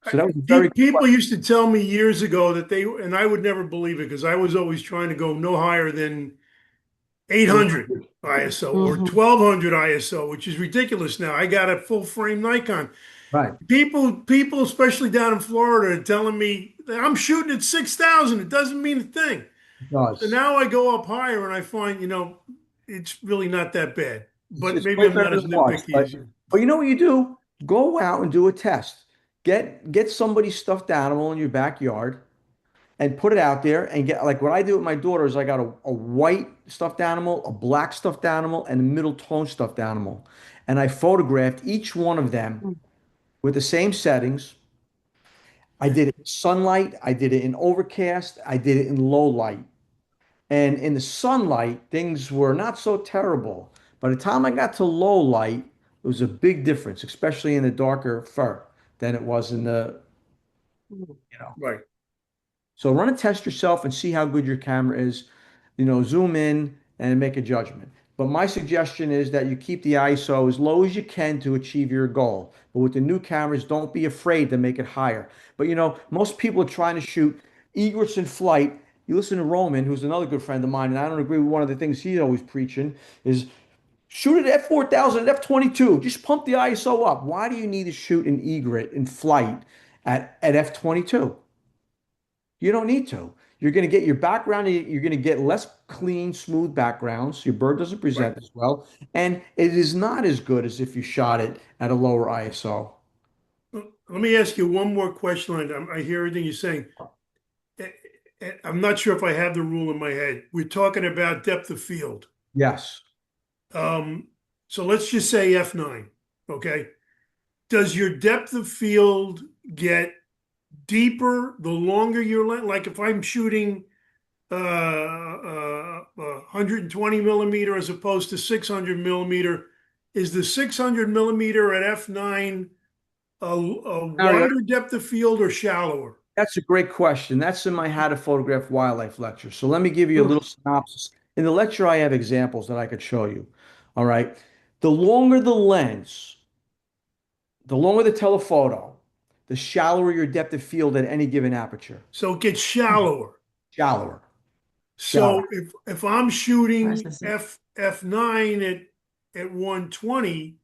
A: So
E: I-
A: that was a very good
E: People
A: question.
E: used to tell me years ago that and I would never believe it because I was always trying to go no higher than 800 ISO or
C: Mhm.
E: 1200 ISO, which is ridiculous now. I got a full frame Nikon.
A: Right.
E: People, especially down in Florida, are telling me that I'm shooting at 6,000. It doesn't mean a thing.
A: It
E: So
A: does.
E: now I go up higher and I find, it's really not that bad. But
A: It's
E: maybe
A: way
E: I'm
A: better
E: not
A: than
E: as
A: it was.
E: nitpicky
A: But
E: as you.
A: but you know what you do? Go out and do a test. Get somebody's stuffed animal in your backyard and put it out there and get like what I do with my daughter is I got a white stuffed animal, a black stuffed animal, and a middle tone stuffed animal. And I photographed each one of them
C: Mm.
A: with the same settings. I did it in sunlight, I did it in overcast, I did it in low light. And in the sunlight, things were not so terrible. By the time I got to low light, it was a big difference, especially in the darker fur than it was in the,
C: Mm.
A: you know.
E: Right.
A: So run a test yourself and see how good your camera is. Zoom in and make a judgment. But my suggestion is that you keep the ISO as low as you can to achieve your goal. But with the new cameras, don't be afraid to make it higher. But most people are trying to shoot egrets in flight. You listen to Roman, who's another good friend of mine, and I don't agree with one of the things he's always preaching, is shoot it at F4000 at F22. Just pump the ISO up. Why do you need to shoot an egret in flight at F22? You don't need to. You're going to get your background, you're going to get less clean, smooth backgrounds. Your bird doesn't
E: Right.
A: present as well. And it is not as good as if you shot it at a lower ISO.
E: Let me ask you one more question. I hear everything you're saying. I'm not sure if I have the rule in my head. We're talking about depth of field.
A: Yes.
E: Um, so let's just say F9. Okay. Does your depth of field get deeper the longer you're like if I'm shooting 120 millimeter as opposed to 600 millimeter, is the 600 millimeter at F9 a
A: Mario,
E: wider depth of field or shallower?
A: that's a great question. That's in my How to Photograph Wildlife lecture. So let me give you a
C: Mm.
A: little synopsis. In the lecture, I have examples that I could show you. All right. The longer the lens, the longer the telephoto, the shallower your depth of field at any given aperture.
E: So it gets shallower.
A: Shallower. Shallower.
E: So if I'm
C: Nice
E: shooting
C: to see.
E: F9 at 120,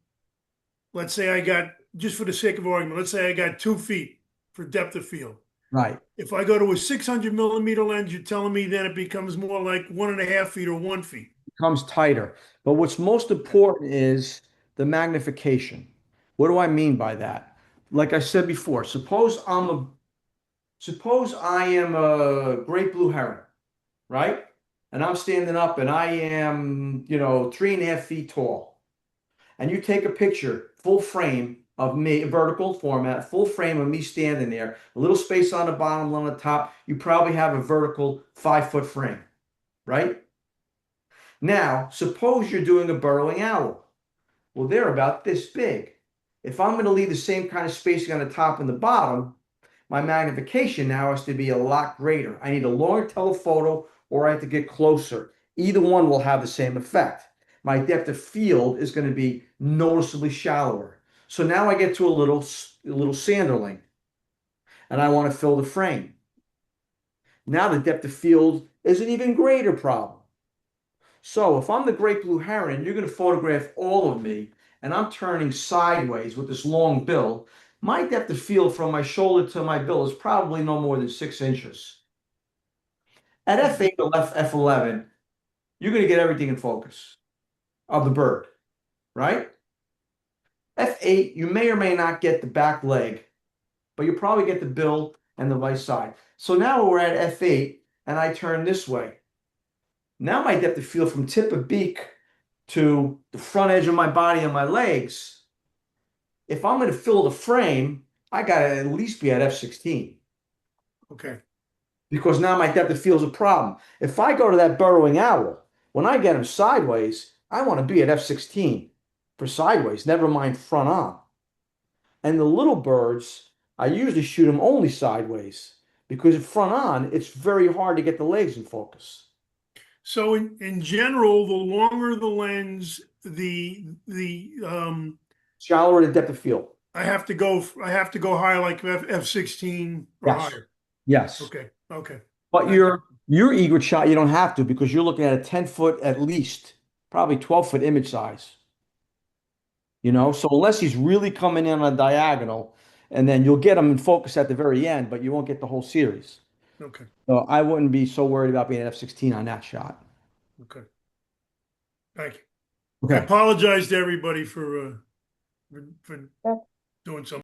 E: let's say I got, just for the sake of argument, let's say I got 2 feet for depth of field.
A: Right.
E: If I go to a 600 millimeter lens, you're telling me then it becomes more like 1.5 feet or 1 feet.
A: Becomes tighter. But what's most important is the magnification. What do I mean by that? Like I said before, suppose I am a great blue heron, right? And I'm standing up and I am, 3.5 feet tall. And you take a picture, full frame of me, vertical format, full frame of me standing there, a little space on the bottom, on the top. You probably have a vertical 5 foot frame, right? Now, suppose you're doing a burrowing owl. Well, they're about this big. If I'm going to leave the same kind of spacing on the top and the bottom, my magnification now has to be a lot greater. I need a longer telephoto or I have to get closer. Either one will have the same effect. My depth of field is going to be noticeably shallower. So now I get to a little sanderling and I want to fill the frame. Now the depth of field is an even greater problem. So if I'm the great blue heron, you're going to photograph all of me, and I'm turning sideways with this long bill. My depth of field from my shoulder to my bill is probably no more than 6 inches. At f8 or f11, you're going to get everything in focus of the bird, right? F8, you may or may not get the back leg, but you probably get the bill and the right side. So now we're at f8, and I turn this way. Now my depth of field from tip of beak to the front edge of my body and my legs, if I'm going to fill the frame, I got to at least be at f16
E: Okay.
A: because now my depth of field is a problem. If I go to that burrowing owl, when I get him sideways, I want to be at f16 for sideways, never mind front on. And the little birds, I usually shoot them only sideways because if front on, it's very hard to get the legs in focus.
E: So in general, the longer the lens, the
A: Shallower the depth of field.
E: I have to go higher, like F16 or
A: Yes.
E: higher.
A: Yes.
E: Okay. Okay.
A: But your egret shot, you don't have to because you're looking at a 10-foot at least, probably 12-foot image size. So unless he's really coming in on a diagonal, and then you'll get him in focus at the very end, but you won't get the whole series.
E: Okay.
A: So I wouldn't be so worried about being at f16 on that shot.
E: Okay. Thank you. I
A: Okay.
E: apologize to everybody for doing something.